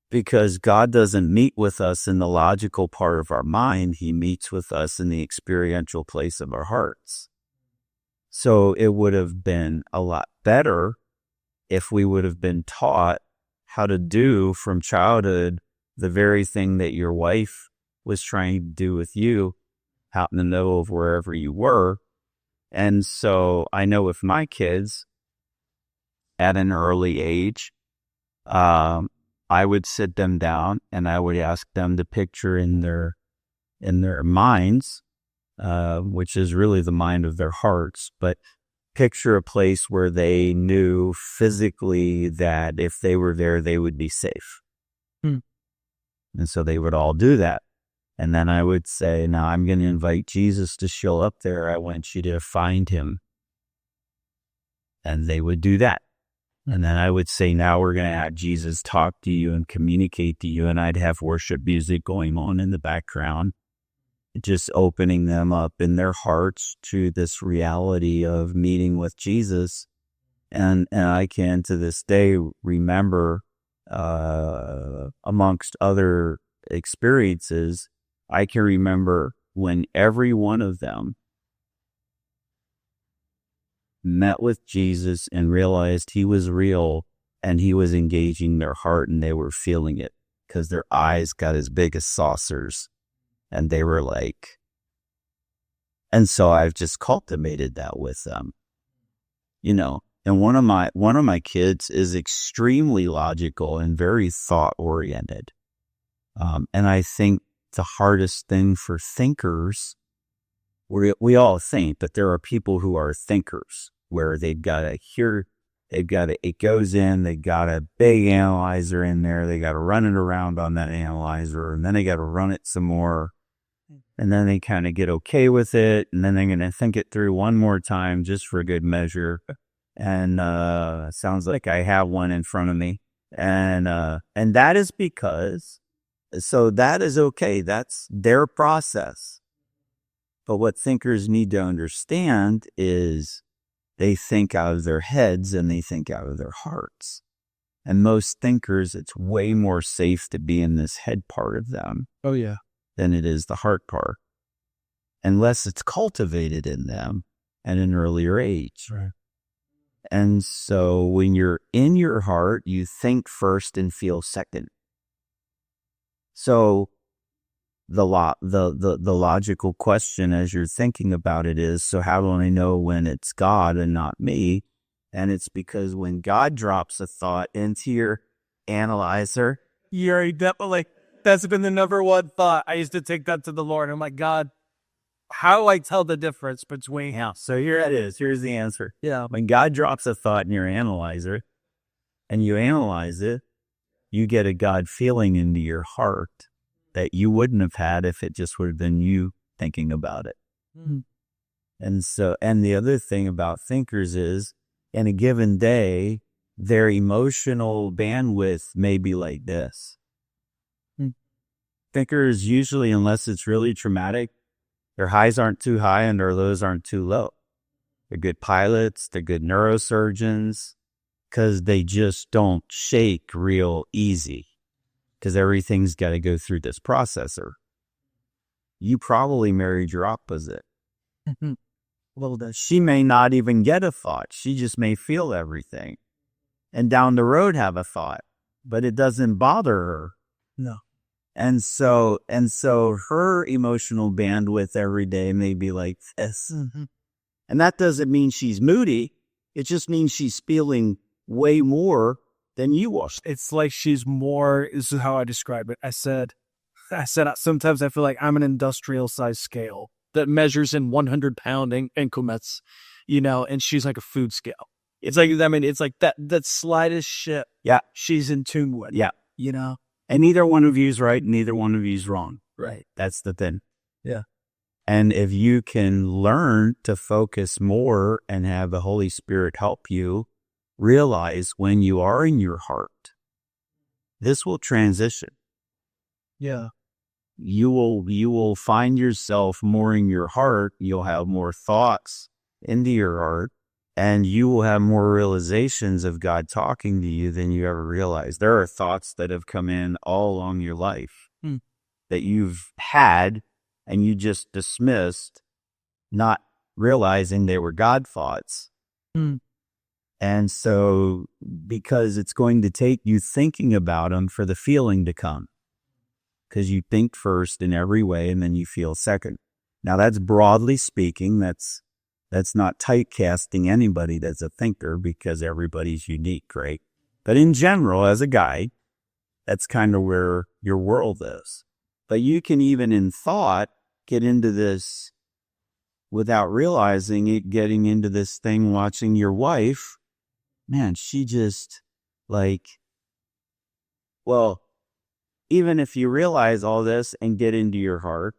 because God doesn't meet with us in the logical part of our mind. He meets with us in the experiential place of our hearts. So it would have been a lot better if we would have been taught how to do from childhood the very thing that your wife was trying to do with you out in the middle of wherever you were. And so I know with my kids at an early age, I would sit them down and I would ask them to picture in their minds, which is really the mind of their hearts, but picture a place where they knew physically that if they were there, they would be safe. And so they would all do that. And then I would say, now I'm going to invite Jesus to show up there. I want you to find him. And they would do that. And then I would say, now we're going to have Jesus talk to you and communicate to you. And I'd have worship music going on in the background, just opening them up in their hearts to this reality of meeting with Jesus. And I can to this day remember, amongst other experiences, I can remember when every one of them met with Jesus and realized he was real and he was engaging their heart and they were feeling it because their eyes got as big as saucers and they were like, and so I've just cultivated that with them, you know. And one of my kids is extremely logical and very thought oriented. And I think the hardest thing for thinkers, we all think, but there are people who are thinkers where it goes in, they got a big analyzer in there, they got to run it around on that analyzer, and then they got to run it some more, and then they kind of get okay with it, and then they're going to think it through one more time just for good measure. And it sounds like I have one in front of me, and that is because, so that is okay. That's their process. But what thinkers need to understand is they think out of their heads and they think out of their hearts. And most thinkers, it's way more safe to be in this head part of them. Oh, yeah. Than it is the heart part. Unless it's cultivated in them at an earlier age. Right. And so when you're in your heart, you think first and feel second. So the logical question as you're thinking about it is, so how do I know when it's God and not me? And it's because when God drops a thought into your analyzer, You're definitely, that's been the number one thought. I used to take that to the Lord. I'm like, God, how do I tell the difference between? yeah, so here it is. Here's the answer. Yeah. When God drops a thought in your analyzer and you analyze it, you get a God feeling into your heart that you wouldn't have had if it just would have been you thinking about it. Mm-hmm. And the other thing about thinkers is, in a given day, their emotional bandwidth may be like this. Thinkers usually, unless it's really traumatic, their highs aren't too high and their lows aren't too low. They're good pilots, they're good neurosurgeons, because they just don't shake real easy, because everything's got to go through this processor. You probably married your opposite. Well, she may not even get a thought. She just may feel everything. And down the road have a thought, but it doesn't bother her. No. And so her emotional bandwidth every day may be like this. Mm-hmm. And that doesn't mean she's moody. It just means she's feeling way more than you are. It's like she's more, this is how I describe it. I said, sometimes I feel like I'm an industrial size scale that measures in 100-pound increments, you know, and she's like a food scale. It's like, I mean, it's like that slightest shit. Yeah. She's in tune with. Yeah. You know? And neither one of you's right, neither one of you's wrong. Right. That's the thing. Yeah. And if you can learn to focus more and have the Holy Spirit help you realize when you are in your heart, this will transition. Yeah. You will find yourself more in your heart. You'll have more thoughts into your heart, and you will have more realizations of God talking to you than you ever realized. There are thoughts that have come in all along your life that you've had and you just dismissed, not realizing they were God thoughts. And so, because it's going to take you thinking about them for the feeling to come, because you think first in every way and then you feel second. Now, that's broadly speaking, that's not typecasting anybody that's a thinker, because everybody's unique, right? But in general, as a guide, that's kind of where your world is. But you can even in thought get into this without realizing it, getting into this thing, watching your wife. Man, she just well, even if you realize all this and get into your heart,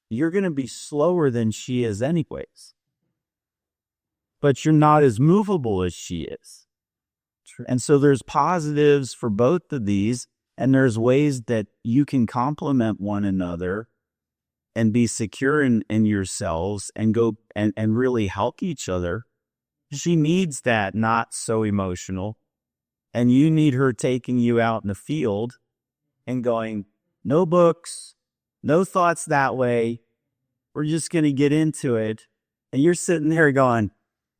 you're going to be slower than she is anyways. But you're not as movable as she is. True. And so there's positives for both of these, and there's ways that you can complement one another and be secure in yourselves and go and really help each other. She needs that not so emotional, and you need her taking you out in the field and going, no books, no thoughts that way. We're just going to get into it. And you're sitting there going,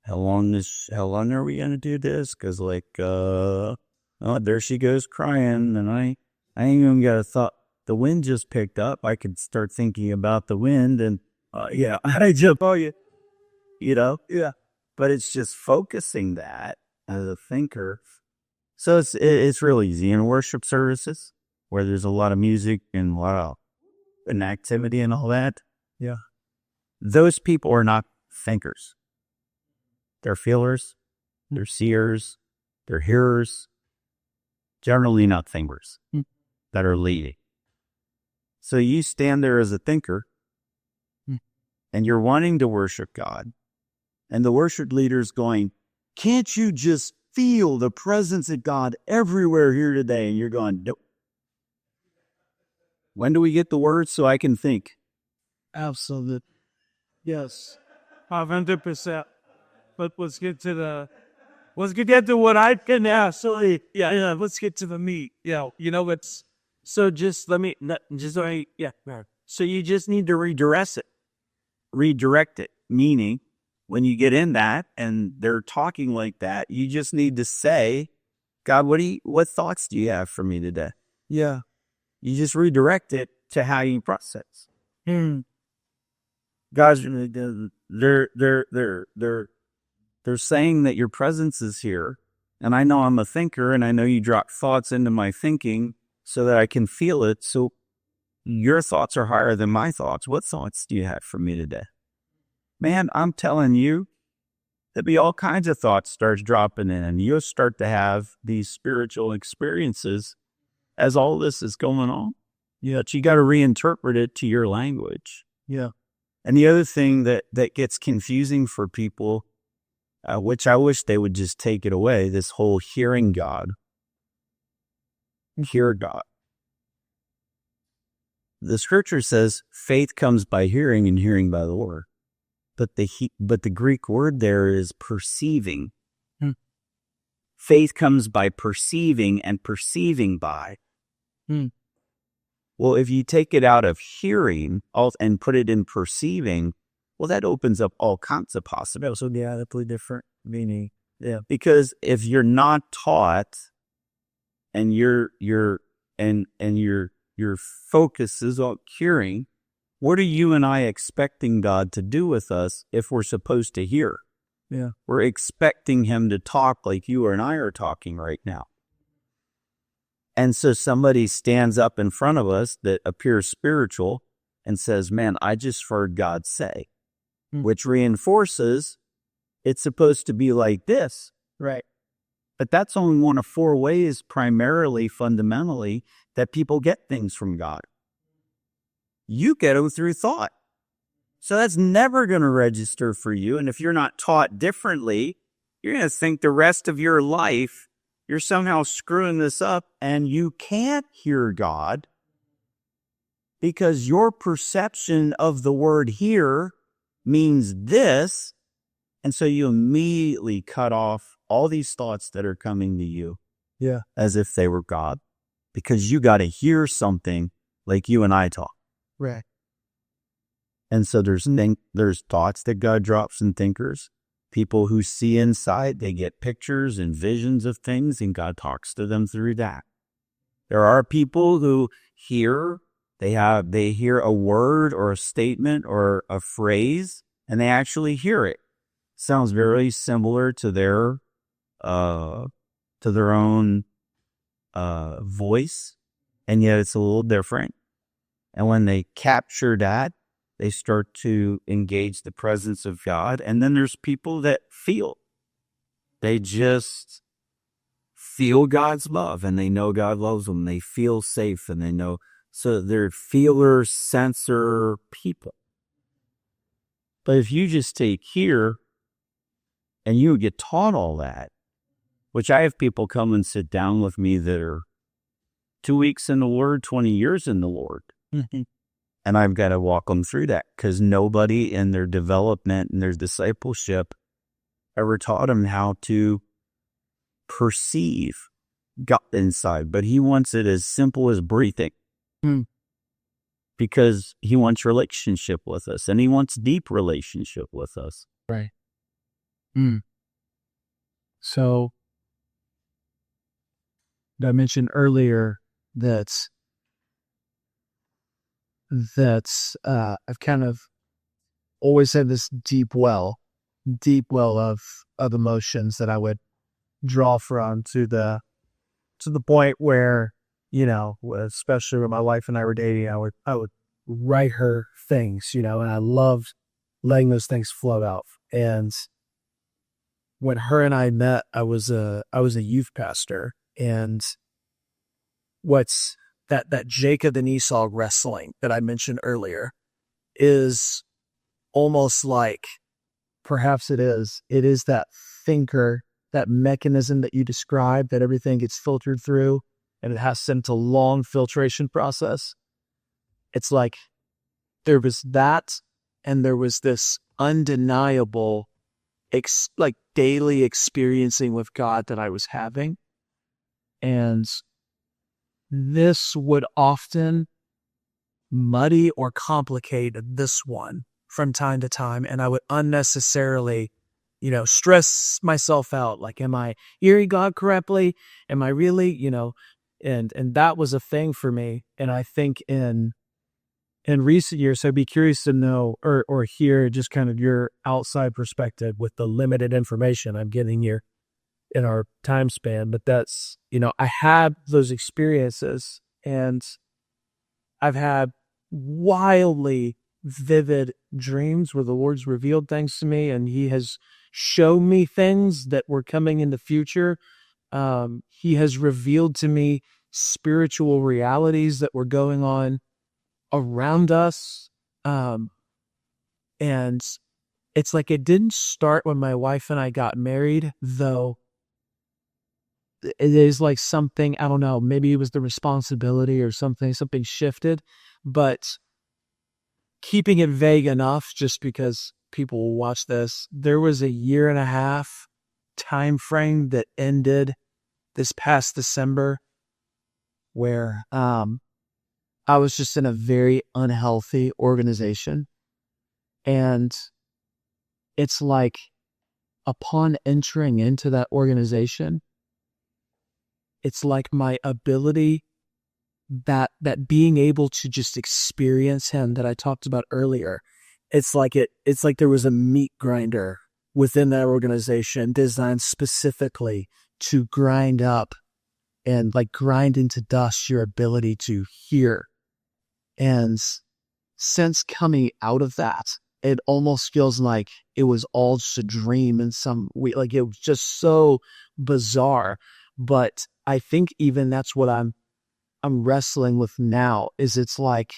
how long are we going to do this? Cause like, oh, there she goes crying. And I ain't even got a thought. The wind just picked up. I could start thinking about the wind and, yeah, I just, oh, you know, yeah, but it's just focusing that as a thinker. So it's real easy in worship services where there's a lot of music and a lot of and activity and all that. Yeah. Those people are not thinkers. They're feelers, they're seers, they're hearers, generally not thinkers that are leading. So you stand there as a thinker and you're wanting to worship God. And the worship leader's going, can't you just feel the presence of God everywhere here today? And you're going, nope. When do we get the words so I can think? Absolutely. Yes. 500%. But let's get to what I can actually, let's get to the meat. Yeah. It's, so just let me, So you just need to redirect it. Meaning, when you get in that and they're talking like that, you just need to say, God, what thoughts do you have for me today? yeah. You just redirect it to how you process. Mm. God's they're saying that your presence is here, and I know I'm a thinker, and I know you drop thoughts into my thinking so that I can feel it. So your thoughts are higher than my thoughts. What thoughts do you have for me today? Man, I'm telling you, there'll be all kinds of thoughts starts dropping in, and you'll start to have these spiritual experiences as all this is going on. Yeah, but you got to reinterpret it to your language. Yeah. And the other thing that gets confusing for people, which I wish they would just take it away, this whole hearing God. Hear God. The scripture says faith comes by hearing and hearing by the word. But the Greek word there is perceiving. Faith comes by perceiving and perceiving by. Well, if you take it out of hearing and put it in perceiving, well, that opens up all kinds of possibilities. So yeah, that's different meaning. Yeah, because if you're not taught, and your focus is on hearing, what are you and I expecting God to do with us if we're supposed to hear? Yeah, we're expecting Him to talk like you and I are talking right now. And so somebody stands up in front of us that appears spiritual and says, man, I just heard God say, which reinforces it's supposed to be like this. right. But that's only one of four ways, primarily, fundamentally, that people get things from God. You get them through thought. So that's never going to register for you. And if you're not taught differently, you're going to think the rest of your life you're somehow screwing this up and you can't hear God because your perception of the word hear means this. And so you immediately cut off all these thoughts that are coming to you. Yeah. As if they were God, because you got to hear something like you and I talk. Right. And so there's thoughts that God drops in thinkers. People who see inside, they get pictures and visions of things, and God talks to them through that. There are people who hear, they hear a word or a statement or a phrase, and they actually hear it. Sounds very similar to their own voice, and yet it's a little different. And when they capture that, they start to engage the presence of God. And then there's people that feel. They just feel God's love, and they know God loves them. They feel safe, and they know. So they're feeler, sensor people. But if you just take here, and you get taught all that, which I have people come and sit down with me that are 2 weeks in the Lord, 20 years in the Lord. And I've got to walk them through that because nobody in their development and their discipleship ever taught them how to perceive God inside. But He wants it as simple as breathing. because he wants relationship with us, and he wants deep relationship with us. Right. So I mentioned earlier that I've kind of always had this deep well of emotions that I would draw from to the point where, especially when my wife and I were dating, I would write her things, and I loved letting those things flow out. And when her and I met, I was a youth pastor, and what's that Jacob and Esau wrestling that I mentioned earlier is almost like, perhaps it is that thinker, that mechanism that you described, that everything gets filtered through and it has sent a long filtration process. It's like there was that, and there was this undeniable like daily experiencing with God that I was having. And this would often muddy or complicate this one from time to time. And I would unnecessarily, stress myself out. Like, am I hearing God correctly? Am I really, and that was a thing for me. And I think in recent years, so I'd be curious to know or hear just kind of your outside perspective with the limited information I'm getting here in our time span. But that's, I had those experiences, and I've had wildly vivid dreams where the Lord's revealed things to me, and he has shown me things that were coming in the future. He has revealed to me spiritual realities that were going on around us. And it's like it didn't start when my wife and I got married, though it is like something, I don't know, maybe it was the responsibility or something shifted, but keeping it vague enough just because people will watch this, there was a 1.5 year time frame that ended this past December where I was just in a very unhealthy organization. And it's like upon entering into that organization, it's like my ability, that being able to just experience him that I talked about earlier, it's like there was a meat grinder within that organization designed specifically to grind up and like grind into dust your ability to hear. And since coming out of that, it almost feels like it was all just a dream in some way. Like it was just so bizarre. But I think even that's what I'm wrestling with now, is it's like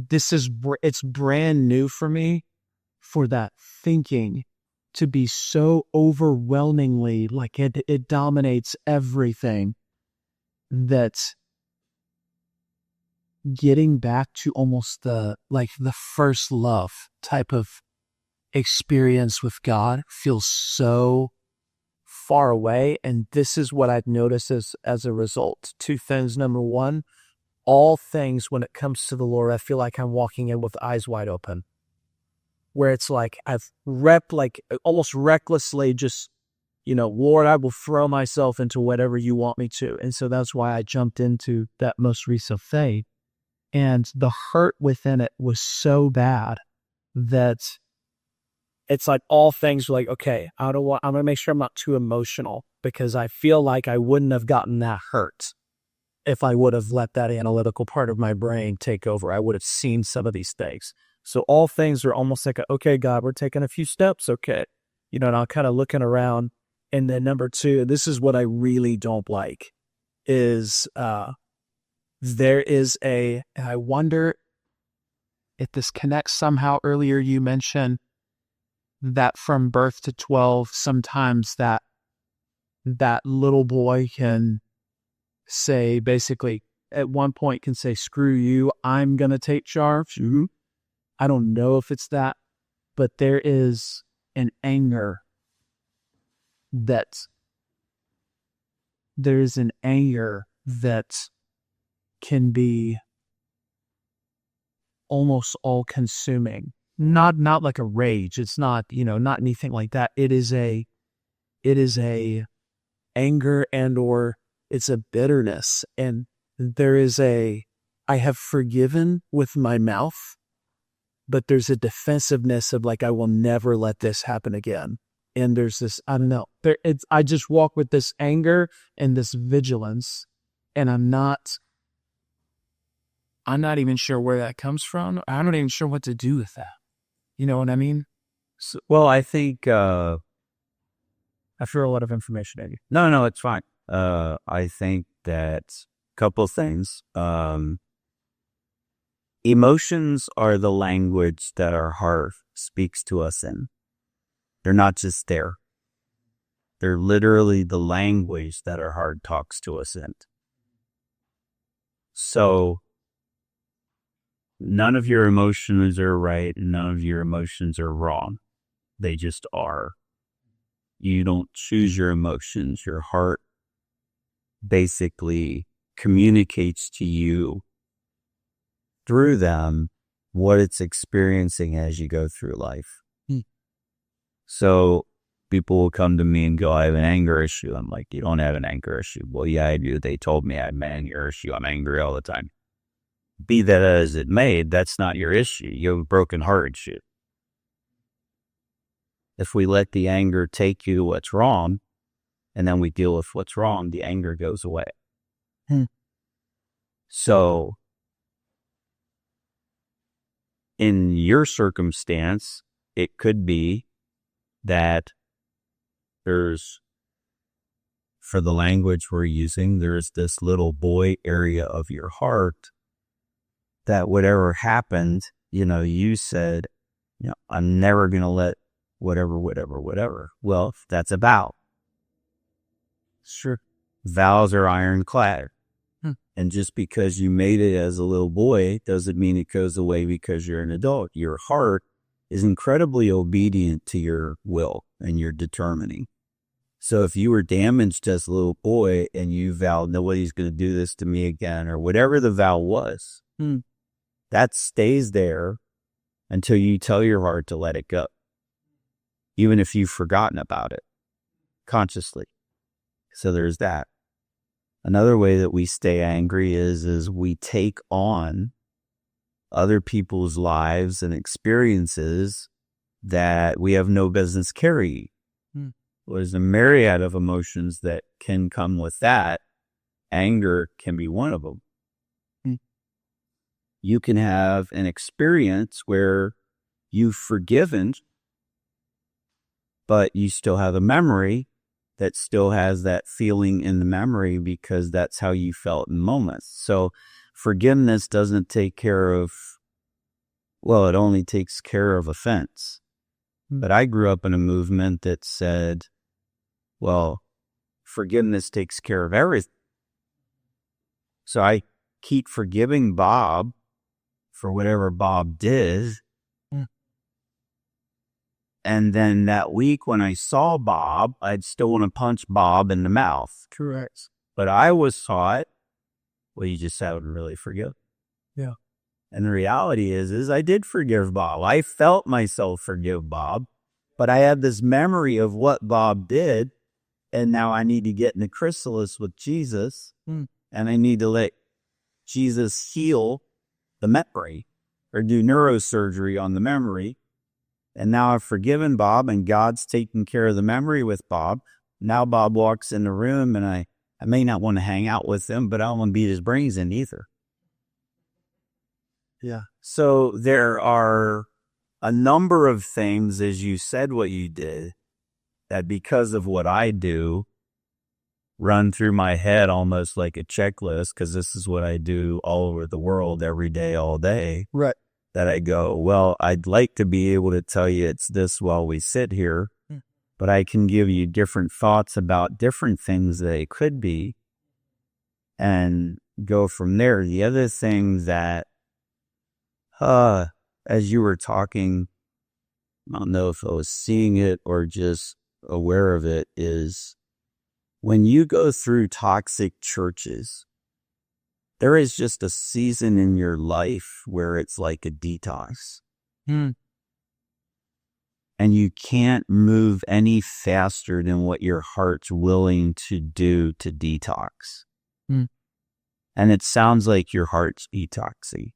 it's brand new for me, for that thinking to be so overwhelmingly like it dominates everything, that getting back to almost the first love type of experience with God feels so far away. And this is what I've noticed as a result. 2 things. Number one, all things when it comes to the Lord, I feel like I'm walking in with eyes wide open, where it's like I've almost recklessly just, Lord, I will throw myself into whatever you want me to. And so that's why I jumped into that most recent thing. And the hurt within it was so bad that it's like all things were like, okay, I'm going to make sure I'm not too emotional, because I feel like I wouldn't have gotten that hurt if I would have let that analytical part of my brain take over. I would have seen some of these things. So all things are almost like, okay, God, we're taking a few steps. Okay. And I'm kind of looking around. And then number 2, this is what I really don't like, is there is and I wonder if this connects somehow. Earlier you mentioned that from birth to 12, sometimes that little boy can say, basically at one point can say, screw you, I'm going to take charge. Mm-hmm. I don't know if it's that, but there is an anger that can be almost all consuming. Not like a rage. It's not, not anything like that. It is a anger, and or it's a bitterness. And there is I have forgiven with my mouth, but there's a defensiveness of like, I will never let this happen again. And there's this, I don't know, I just walk with this anger and this vigilance, and I'm not even sure where that comes from. I'm not even sure what to do with that. You know what I mean? So, well, I think, I threw a lot of information at you. no, it's fine. I think that couple things. Emotions are the language that our heart speaks to us in. They're not just there. They're literally the language that our heart talks to us in. So none of your emotions are right and none of your emotions are wrong. They just are. You don't choose your emotions. Your heart basically communicates to you through them what it's experiencing as you go through life. So people will come to me and go, I have an anger issue. I'm like, you don't have an anger issue. Well, yeah, I do. They told me I have an anger issue. I'm angry all the time. Be that as it may, that's not your issue. You have a broken heart issue. If we let the anger take you to what's wrong, and then we deal with what's wrong, the anger goes away. So in your circumstance, it could be that there's, for the language we're using, there's this little boy area of your heart that whatever happened, you said, I'm never going to let whatever. Well, that's a vow. Sure. Vows are ironclad. And just because you made it as a little boy doesn't mean it goes away because you're an adult. Your heart is incredibly obedient to your will and your determining. So if you were damaged as a little boy and you vowed nobody's going to do this to me again, or whatever the vow was, that stays there until you tell your heart to let it go, even if you've forgotten about it consciously. So there's that. Another way that we stay angry is we take on other people's lives and experiences that we have no business carrying. There's a myriad of emotions that can come with that. Anger can be one of them. You can have an experience where you've forgiven, but you still have a memory that still has that feeling in the memory because that's how you felt in moments. So forgiveness doesn't take care of, it only takes care of offense. But I grew up in a movement that said, forgiveness takes care of everything. So I keep forgiving Bob for whatever Bob did. And then that week when I saw Bob, I'd still want to punch Bob in the mouth. Correct. But I was taught, you just haven't really forgiven. Yeah. And the reality is I did forgive Bob. I felt myself forgive Bob, but I had this memory of what Bob did. And now I need to get in the chrysalis with Jesus, and I need to let Jesus heal the memory or do neurosurgery on the memory. And now I've forgiven Bob, and God's taking care of the memory with Bob. Now Bob walks in the room, and I may not want to hang out with him, but I don't want to beat his brains in either. Yeah. So there are a number of things, as you said what you did, that because of what I do, run through my head almost like a checklist, because this is what I do all over the world every day, all day. Right. That I go, I'd like to be able to tell you it's this while we sit here, but I can give you different thoughts about different things that it could be and go from there. The other thing that, as you were talking, I don't know if I was seeing it or just aware of it, is when you go through toxic churches, There is just a season in your life where it's like a detox. Hmm. And you can't move any faster than what your heart's willing to do to detox. Hmm. And it sounds like your heart's detoxing.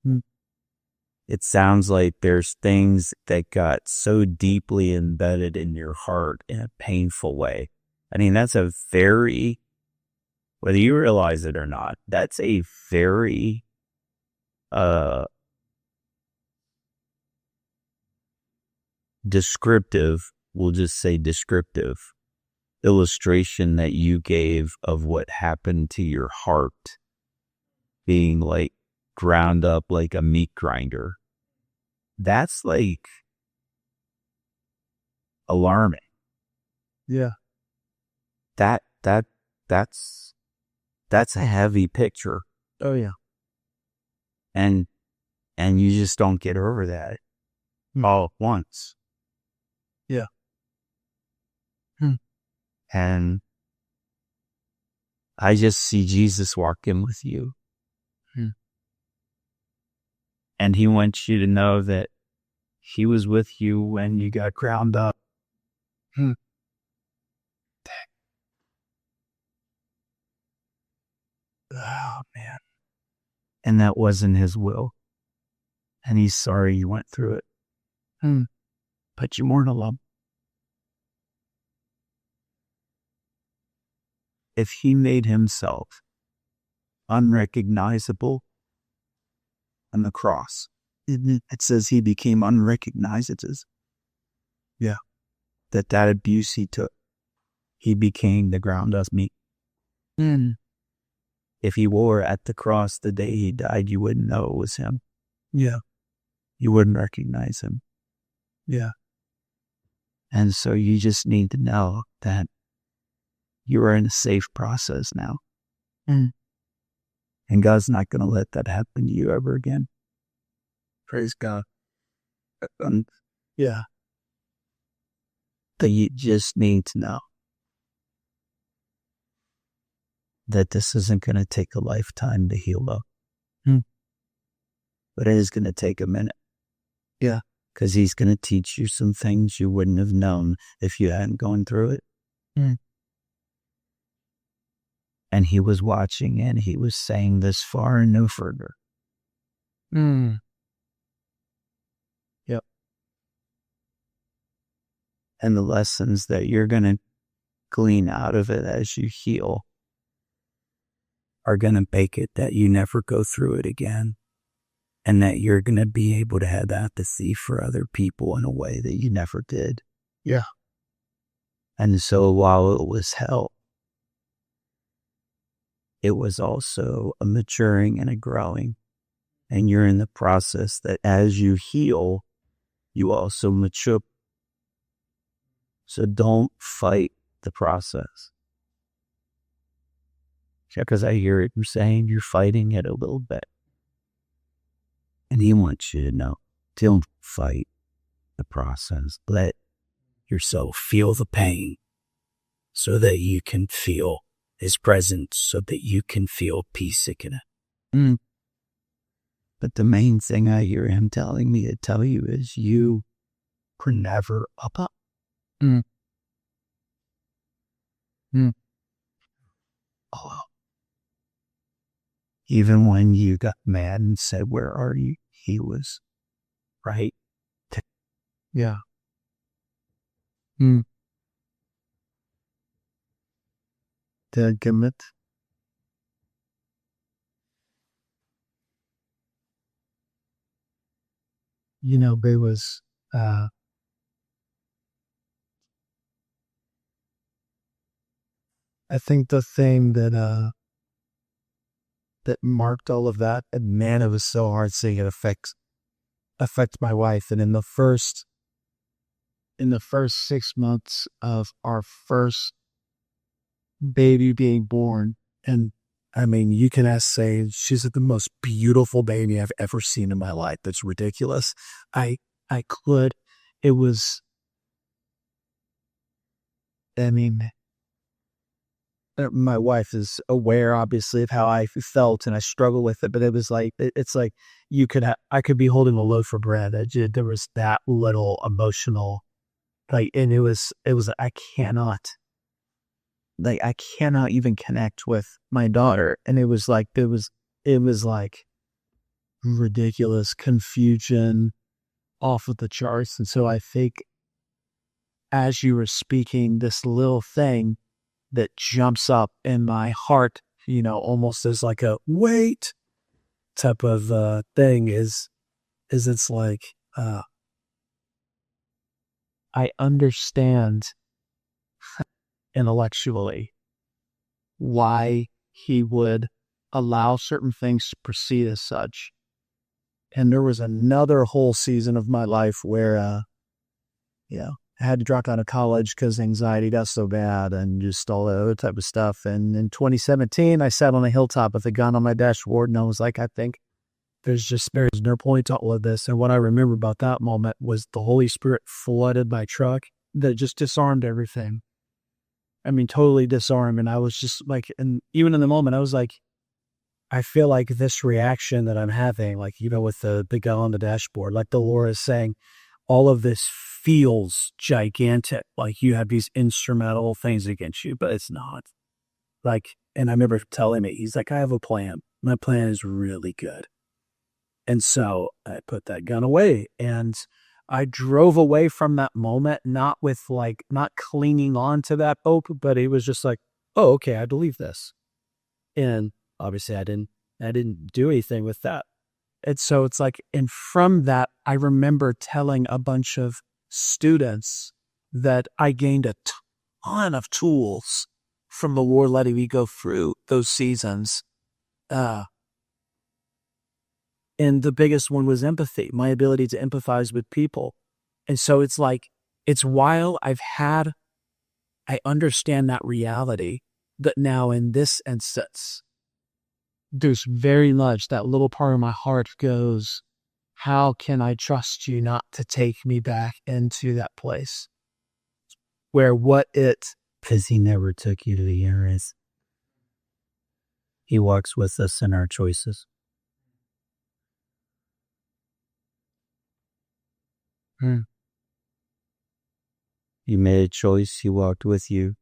Hmm. It sounds like there's things that got so deeply embedded in your heart in a painful way. I mean, that's a very, whether you realize it or not, that's a very descriptive, we'll just say descriptive, illustration that you gave of what happened to your heart being like ground up like a meat grinder. That's like alarming. Yeah. That's a heavy picture. Oh yeah. And you just don't get over that all at once. Yeah. Hmm. And I just see Jesus walking with you. Hmm. And he wants you to know that he was with you when you got ground up. Hmm. Oh man. And that wasn't his will. And he's sorry you went through it. Hmm. But you weren't alone. If he made himself unrecognizable on the cross, it says he became unrecognizable. Yeah. That abuse he took, he became the ground up meat. Hmm. If he wore at the cross the day he died, you wouldn't know it was him. Yeah. You wouldn't recognize him. Yeah. And so you just need to know that you are in a safe process now. Hmm. And God's not going to let that happen to you ever again. Praise God. Yeah. But you just need to know that this isn't going to take a lifetime to heal up. Hmm. But it is going to take a minute. Yeah. Because he's going to teach you some things you wouldn't have known if you hadn't gone through it. Hmm. And he was watching and he was saying this far and no further. Hmm. Yep. And the lessons that you're going to glean out of it as you heal are going to make it that you never go through it again. And that you're going to be able to have empathy for other people in a way that you never did. Yeah. And so while it was hell, it was also a maturing and a growing. And you're in the process that as you heal, you also mature. So don't fight the process. Because I hear it saying you're fighting it a little bit. And he wants you to know, don't fight the process. Let yourself feel the pain so that you can feel his presence, so that you can feel peace again. Hmm. But the main thing I hear him telling me to tell you is you were never up. Hmm. Hmm. Oh, even when you got mad and said, "Where are you?" He was right. Yeah. Hmm. Dadgummit. You know, there was, I think the thing that marked all of that, and man, it was so hard seeing it affect my wife. And in the first 6 months of our first baby being born, and I mean, you can say she's the most beautiful baby I've ever seen in my life. That's ridiculous. I could. It was. I mean, my wife is aware, obviously, of how I felt, and I struggle with it. But it was like it's like I could be holding a loaf of bread. There was that little emotional, like, and it was I cannot even connect with my daughter, and it was like ridiculous confusion off of the charts. And so I think as you were speaking, this little thing that jumps up in my heart, almost as like a wait type of thing is it's like, I understand intellectually why he would allow certain things to proceed as such. And there was another whole season of my life where, I had to drop out of college because anxiety got so bad and just all that other type of stuff. And in 2017, I sat on a hilltop with a gun on my dashboard, and I was like, I think there's no point to all of this. And what I remember about that moment was the Holy Spirit flooded my truck that just disarmed everything. I mean, totally disarmed. And I was just like, and even in the moment, I was like, I feel like this reaction that I'm having, like, with the gun on the dashboard, like the Lord is saying, all of this feels gigantic. Like you have these instrumental things against you, but it's not. Like, and I remember telling me, he's like, I have a plan. My plan is really good. And so I put that gun away and I drove away from that moment, not clinging on to that hope, but it was just like, oh, okay, I believe this. And obviously I didn't do anything with that. And so it's like, and from that, I remember telling a bunch of students that I gained a ton of tools from the Lord letting me go through those seasons. And the biggest one was empathy, my ability to empathize with people. And so it's like, it's while I understand that reality, that now in this instance, there's very much that little part of my heart goes, how can I trust you not to take me back into that place where Because he never took you to the areas. He walks with us in our choices. You made a choice, he walked with you.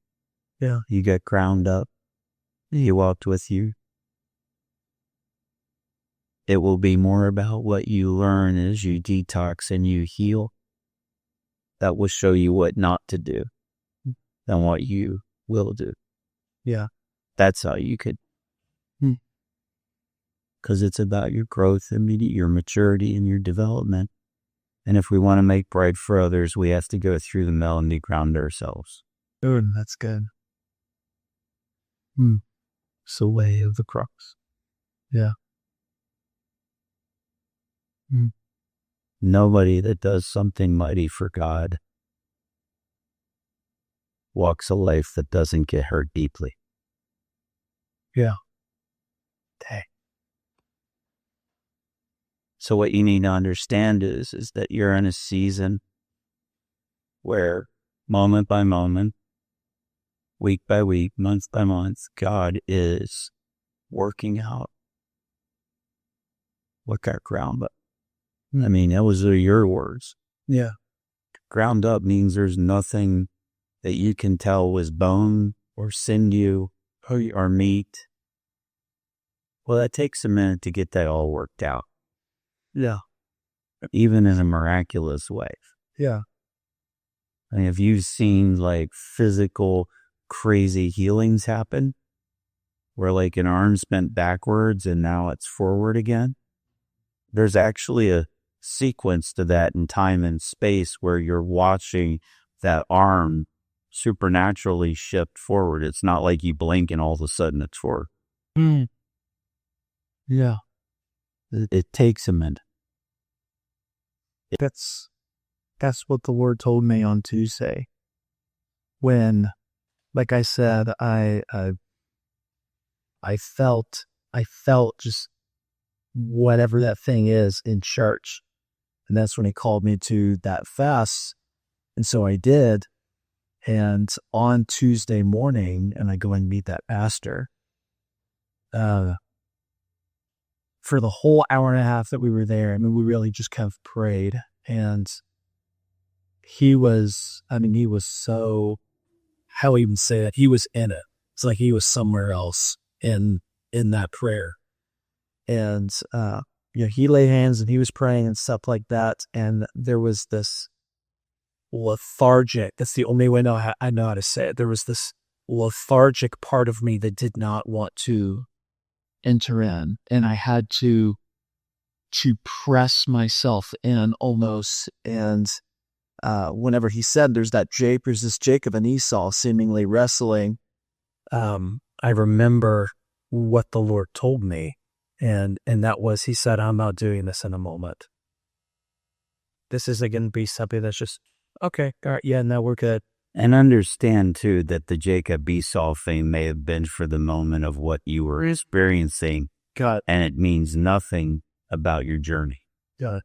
Yeah. You got ground up, he walked with you. It will be more about what you learn as you detox and you heal. That will show you what not to do than what you will do. Yeah. That's how you could. Because it's about your growth and your maturity and your development. And if we want to make bread for others, we have to go through the mill and deground ourselves. Oh, that's good. It's the way of the crux. Yeah. Nobody that does something mighty for God walks a life that doesn't get hurt deeply. Yeah. Dang. So what you need to understand is that you're in a season where moment by moment, week by week, month by month, God is working out what got ground up. I mean, those are your words. Yeah. Ground up means there's nothing that you can tell was bone or sinew or meat. Well, that takes a minute to get that all worked out. Yeah. Even in a miraculous way. Yeah. I mean, have you seen like physical crazy healings happen where like an arm's bent backwards and now it's forward again? There's actually a sequence to that in time and space where you're watching that arm supernaturally shift forward. It's not like you blink and all of a sudden it's forward. Yeah. It takes a minute. That's what the Lord told me on Tuesday. When, like I said, I felt just whatever that thing is in church. And that's when he called me to that fast. And so I did. And on Tuesday morning, and I go and meet that pastor, for the whole hour and a half that we were there, I mean, we really just kind of prayed. And he was so, how I even say it, he was in it. It's like he was somewhere else in that prayer. And, he laid hands and he was praying and stuff like that. And there was this lethargic, that's the only way I know how to say it. There was this lethargic part of me that did not want to enter in. And I had to press myself in almost. And whenever he said there's this Jacob and Esau seemingly wrestling, I remember what the Lord told me. And that was, he said, I'm not doing this in a moment. This isn't going to be something that's just, okay, all right, yeah, no, we're good. And understand, too, that the Jacob Esau thing may have been for the moment of what you were experiencing, God. and it means nothing about your journey. God.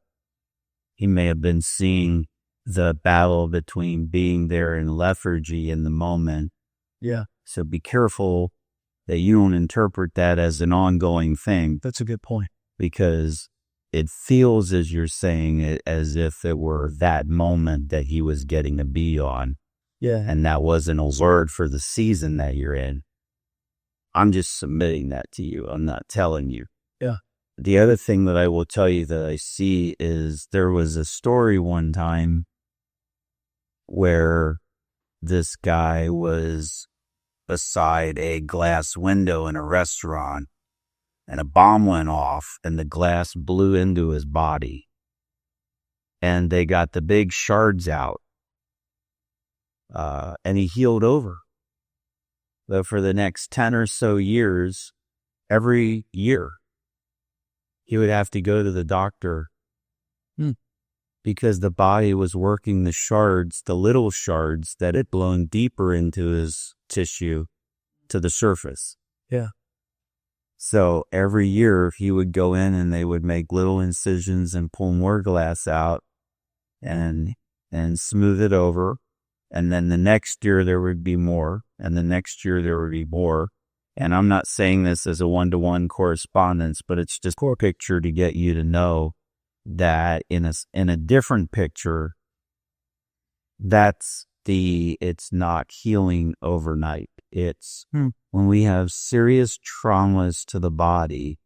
He may have been seeing the battle between being there in lethargy in the moment. Yeah. So be careful that you don't interpret that as an ongoing thing. That's a good point. Because it feels, as you're saying it, as if it were that moment that he was getting to be on. Yeah. And that wasn't a word for the season that you're in. I'm just submitting that to you. I'm not telling you. Yeah. The other thing that I will tell you that I see is there was a story one time where this guy was beside a glass window in a restaurant and a bomb went off and the glass blew into his body and they got the big shards out and he healed over. But for the next 10 or so years, every year, he would have to go to the doctor because the body was working the shards, the little shards that had blown deeper into his tissue to the surface. Yeah. So every year he would go in and they would make little incisions and pull more glass out and smooth it over. And then the next year there would be more, and the next year there would be more. And I'm not saying this as a one-to-one correspondence, but it's just a picture to get you to know that in a different picture, it's not healing overnight. It's when we have serious traumas to the body,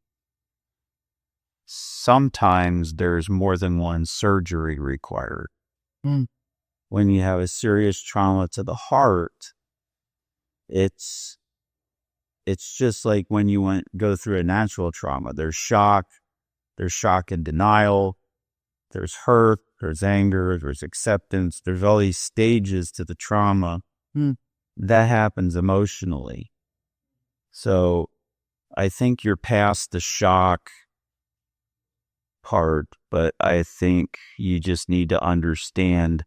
sometimes there's more than one surgery required. When you have a serious trauma to the heart, it's just like when you go through a natural trauma. There's shock and denial, there's hurt, there's anger, there's acceptance, there's all these stages to the trauma. That happens emotionally. So I think you're past the shock part, but I think you just need to understand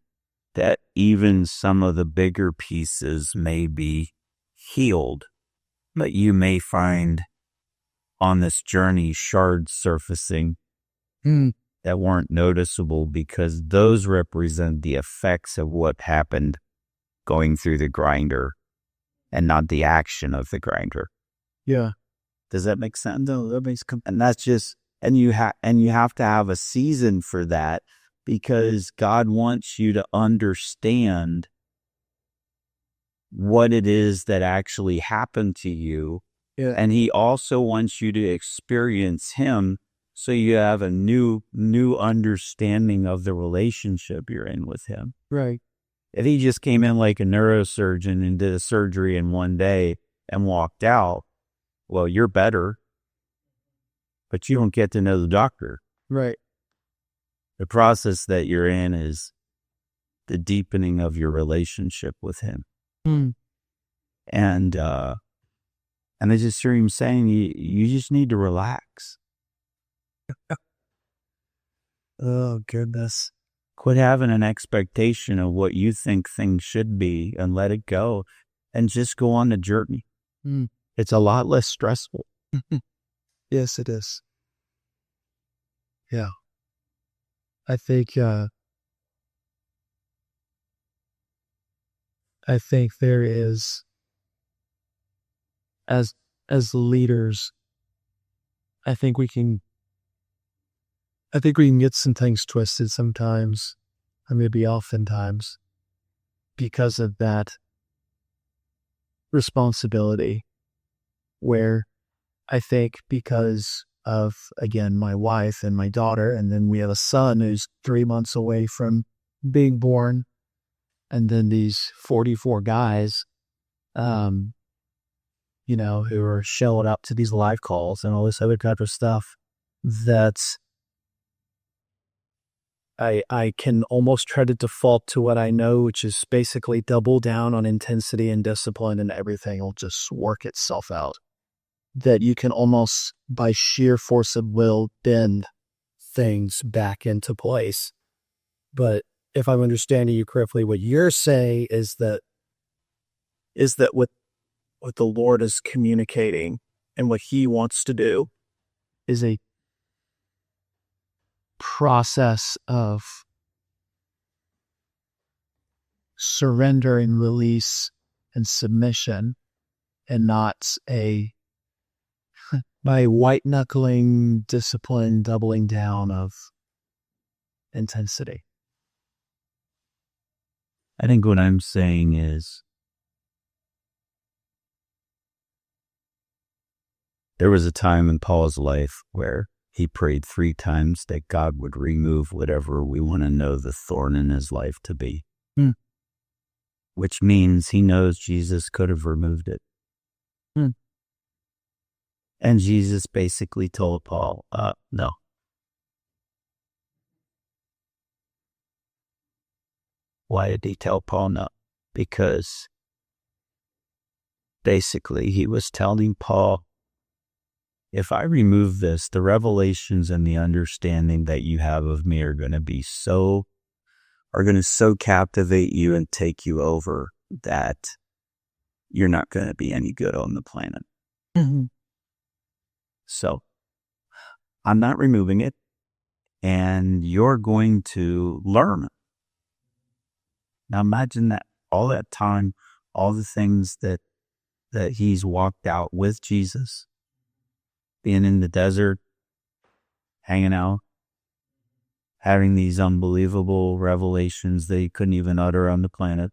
that even some of the bigger pieces may be healed, but you may find on this journey shards surfacing that weren't noticeable because those represent the effects of what happened going through the grinder and not the action of the grinder. Yeah. Does that make sense? No, that makes and that's just, and you have to have a season for that because God wants you to understand what it is that actually happened to you. Yeah. And he also wants you to experience him so you have a new understanding of the relationship you're in with him. Right. If he just came in like a neurosurgeon and did a surgery in one day and walked out, well, you're better, but you don't get to know the doctor. Right. The process that you're in is the deepening of your relationship with him. And I just hear him saying, you just need to relax. Oh, goodness. Quit having an expectation of what you think things should be and let it go and just go on the journey. It's a lot less stressful. Yes, it is. Yeah. I think I think there is, as leaders, I think we can get some things twisted sometimes, or maybe oftentimes, because of that responsibility, where I think because of, again, my wife and my daughter, and then we have a son who's 3 months away from being born, and then these 44 guys, who are showing up to these live calls and all this other kind of stuff, that I can almost try to default to what I know, which is basically double down on intensity and discipline, and everything will just work itself out. That you can almost, by sheer force of will, bend things back into place. But if I'm understanding you correctly, what you're saying is that what the Lord is communicating and what He wants to do is a process of surrender and release and submission, and not by white knuckling discipline, doubling down of intensity. I think what I'm saying is there was a time in Paul's life where he prayed 3 times that God would remove whatever we want to know the thorn in his life to be. Which means he knows Jesus could have removed it. And Jesus basically told Paul, no. Why did he tell Paul no? Because basically he was telling Paul, if I remove this, the revelations and the understanding that you have of me are going to so captivate you and take you over that you're not going to be any good on the planet. So I'm not removing it, and you're going to learn. Now imagine that, all that time, all the things that he's walked out with Jesus, being in the desert, hanging out, having these unbelievable revelations that he couldn't even utter on the planet.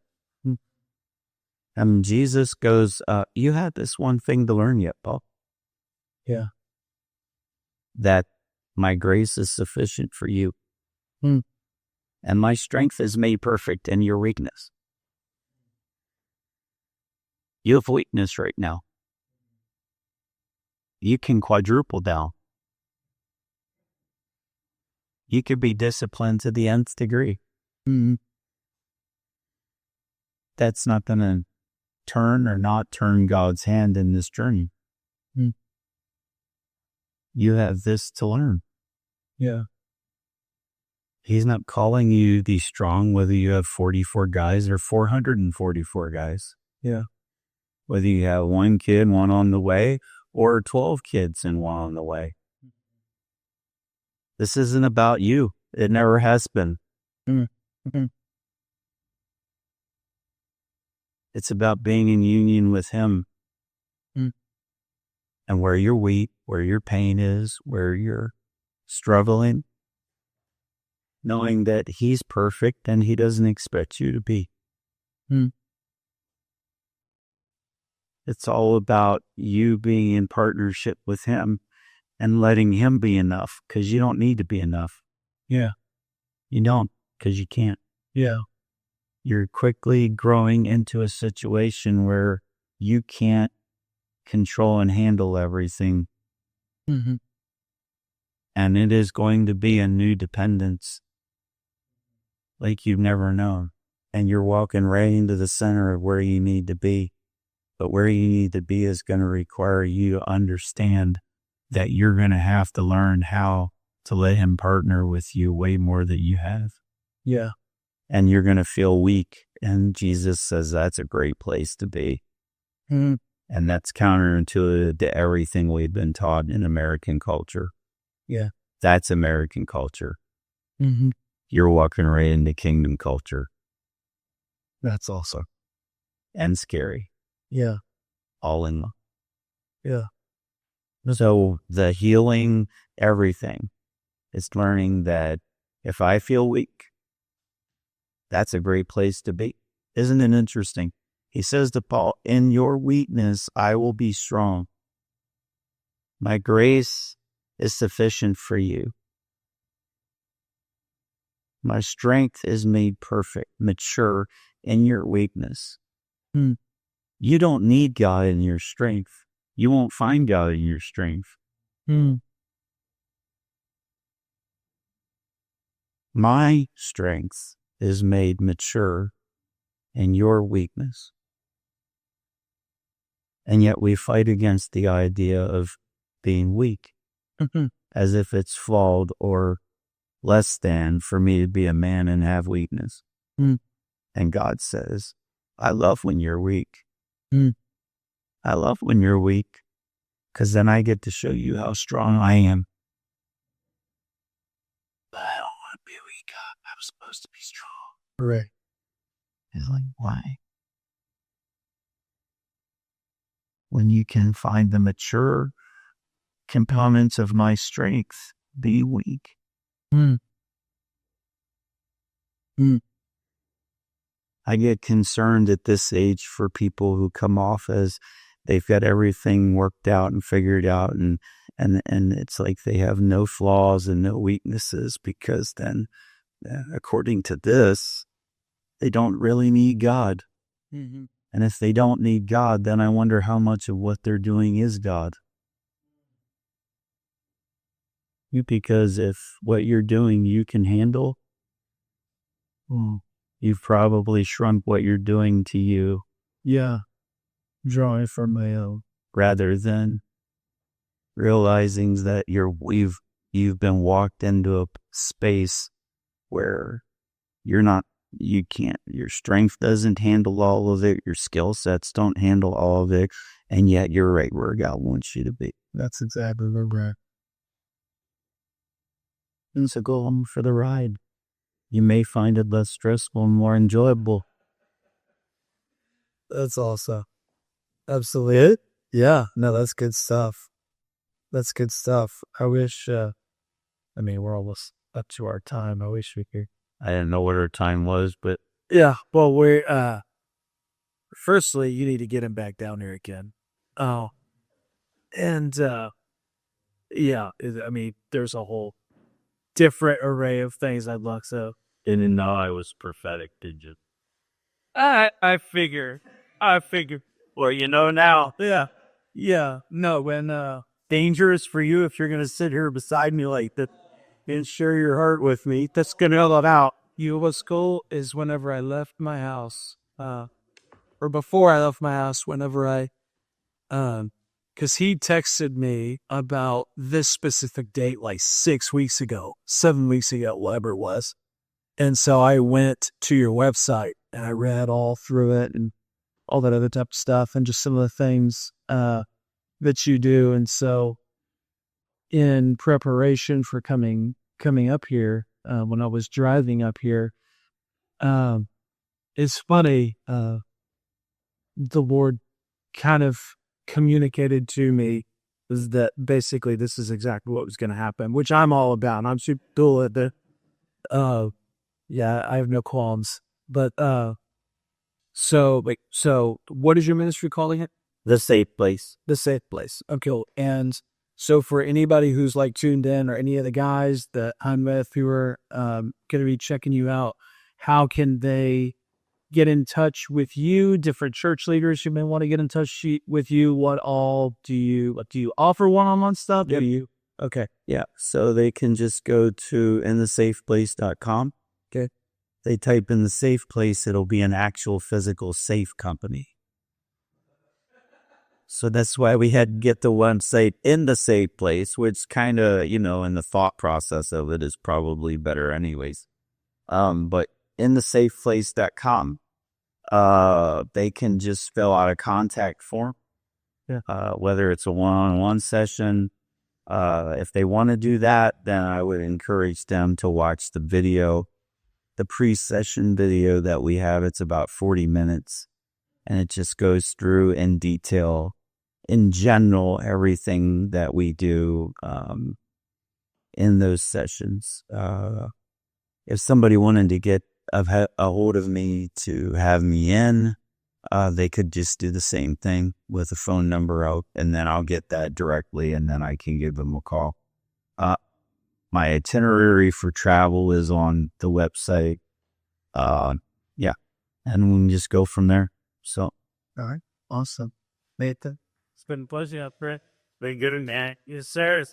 And Jesus goes, you had this one thing to learn yet, Paul. Yeah. That my grace is sufficient for you. And my strength is made perfect in your weakness. You have weakness right now. You can quadruple down. You could be disciplined to the nth degree. That's not going to turn or not turn God's hand in this journey. You have this to learn. Yeah. He's not calling you to be strong, whether you have 44 guys or 444 guys. Yeah. Whether you have 1 kid, 1 on the way, or 12 kids and 1 on the way. This isn't about you. It never has been. It's about being in union with him. And where you're weak, where your pain is, where you're struggling, knowing that he's perfect and he doesn't expect you to be. It's all about you being in partnership with him and letting him be enough, because you don't need to be enough. Yeah. You don't, because you can't. Yeah. You're quickly growing into a situation where you can't control and handle everything. And it is going to be a new dependence like you've never known. And you're walking right into the center of where you need to be. But where you need to be is going to require you to understand that you're going to have to learn how to let him partner with you way more than you have. Yeah. And you're going to feel weak. And Jesus says that's a great place to be. And that's counterintuitive to everything we've been taught in American culture. Yeah. That's American culture. You're walking right into kingdom culture. That's awesome. and scary, Yeah. all in one. Yeah. So the healing, everything, is learning that if I feel weak, that's a great place to be. Isn't it interesting? He says to Paul, in your weakness, I will be strong. My grace is sufficient for you. My strength is made perfect, mature in your weakness. Hmm. You don't need God in your strength. You won't find God in your strength. Hmm. My strength is made mature in your weakness. And yet we fight against the idea of being weak as if it's flawed or less than for me to be a man and have weakness. Hmm. And God says, I love when you're weak. Hmm. I love when you're weak because then I get to show you how strong I am. But I don't want to be weak. I'm supposed to be strong. Right. It's like, why? When you can find the mature components of my strength, be weak. Hmm. Hmm. I get concerned at this age for people who come off as they've got everything worked out and figured out, and it's like they have no flaws and no weaknesses, because then, according to this, they don't really need God. Mm-hmm. And if they don't need God, then I wonder how much of what they're doing is God. Because if what you're doing you can handle, you've probably shrunk what you're doing to you. Yeah. Drawing from my own. Rather than realizing that you've been walked into a space where your strength doesn't handle all of it, your skill sets don't handle all of it, and yet you're right where God wants you to be. That's exactly right. And so go along for the ride. You may find it less stressful and more enjoyable. That's awesome. Absolutely it. Yeah. No, that's good stuff. That's good stuff. I wish, we're almost up to our time. I wish we could. I didn't know what our time was, but Yeah. Well, we're, firstly, you need to get him back down here again. Oh. And, yeah, there's a whole different array of things I'd like. So didn't know I was prophetic, did you? I figure. Well, you know now. Yeah. Yeah. No, when dangerous for you if you're gonna sit here beside me like that and share your heart with me. That's gonna help out. What's cool is whenever I left my house, or before I left my house, whenever because he texted me about this specific date like 6 weeks ago, 7 weeks ago, whatever it was. And so I went to your website and I read all through it and all that other type of stuff and just some of the things that you do. And so in preparation for coming up here, when I was driving up here, it's funny, the Lord kind of communicated to me is that basically this is exactly what was going to happen, which I'm all about. I'm super cool at the, yeah, I have no qualms, but, so what is your ministry calling it? The safe place. The safe place. Okay. Cool. And so for anybody who's like tuned in or any of the guys that I'm with who are, going to be checking you out, how can they get in touch with you? Different church leaders who may want to get in touch with you. What all do you offer one-on-one stuff? Yep. Do you? Okay. Yeah. So they can just go to inthesafeplace.com. Okay. They type in the safe place, it'll be an actual physical safe company. So that's why we had to get the one site in the safe place, which kind of, in the thought process of it is probably better anyways. But inthesafeplace.com, they can just fill out a contact form. Yeah. Whether it's a one-on-one session. If they want to do that, then I would encourage them to watch the video, the pre-session video that we have. It's about 40 minutes. and it just goes through in detail, in general, everything that we do in those sessions. If somebody wanted to get a hold of me to have me in, they could just do the same thing with a phone number out, and then I'll get that directly, and then I can give them a call. My itinerary for travel is on the website. Yeah, and we can just go from there. So, All right. Awesome. Nathan? It's been a pleasure, friend. Been good, man. Yes, sir.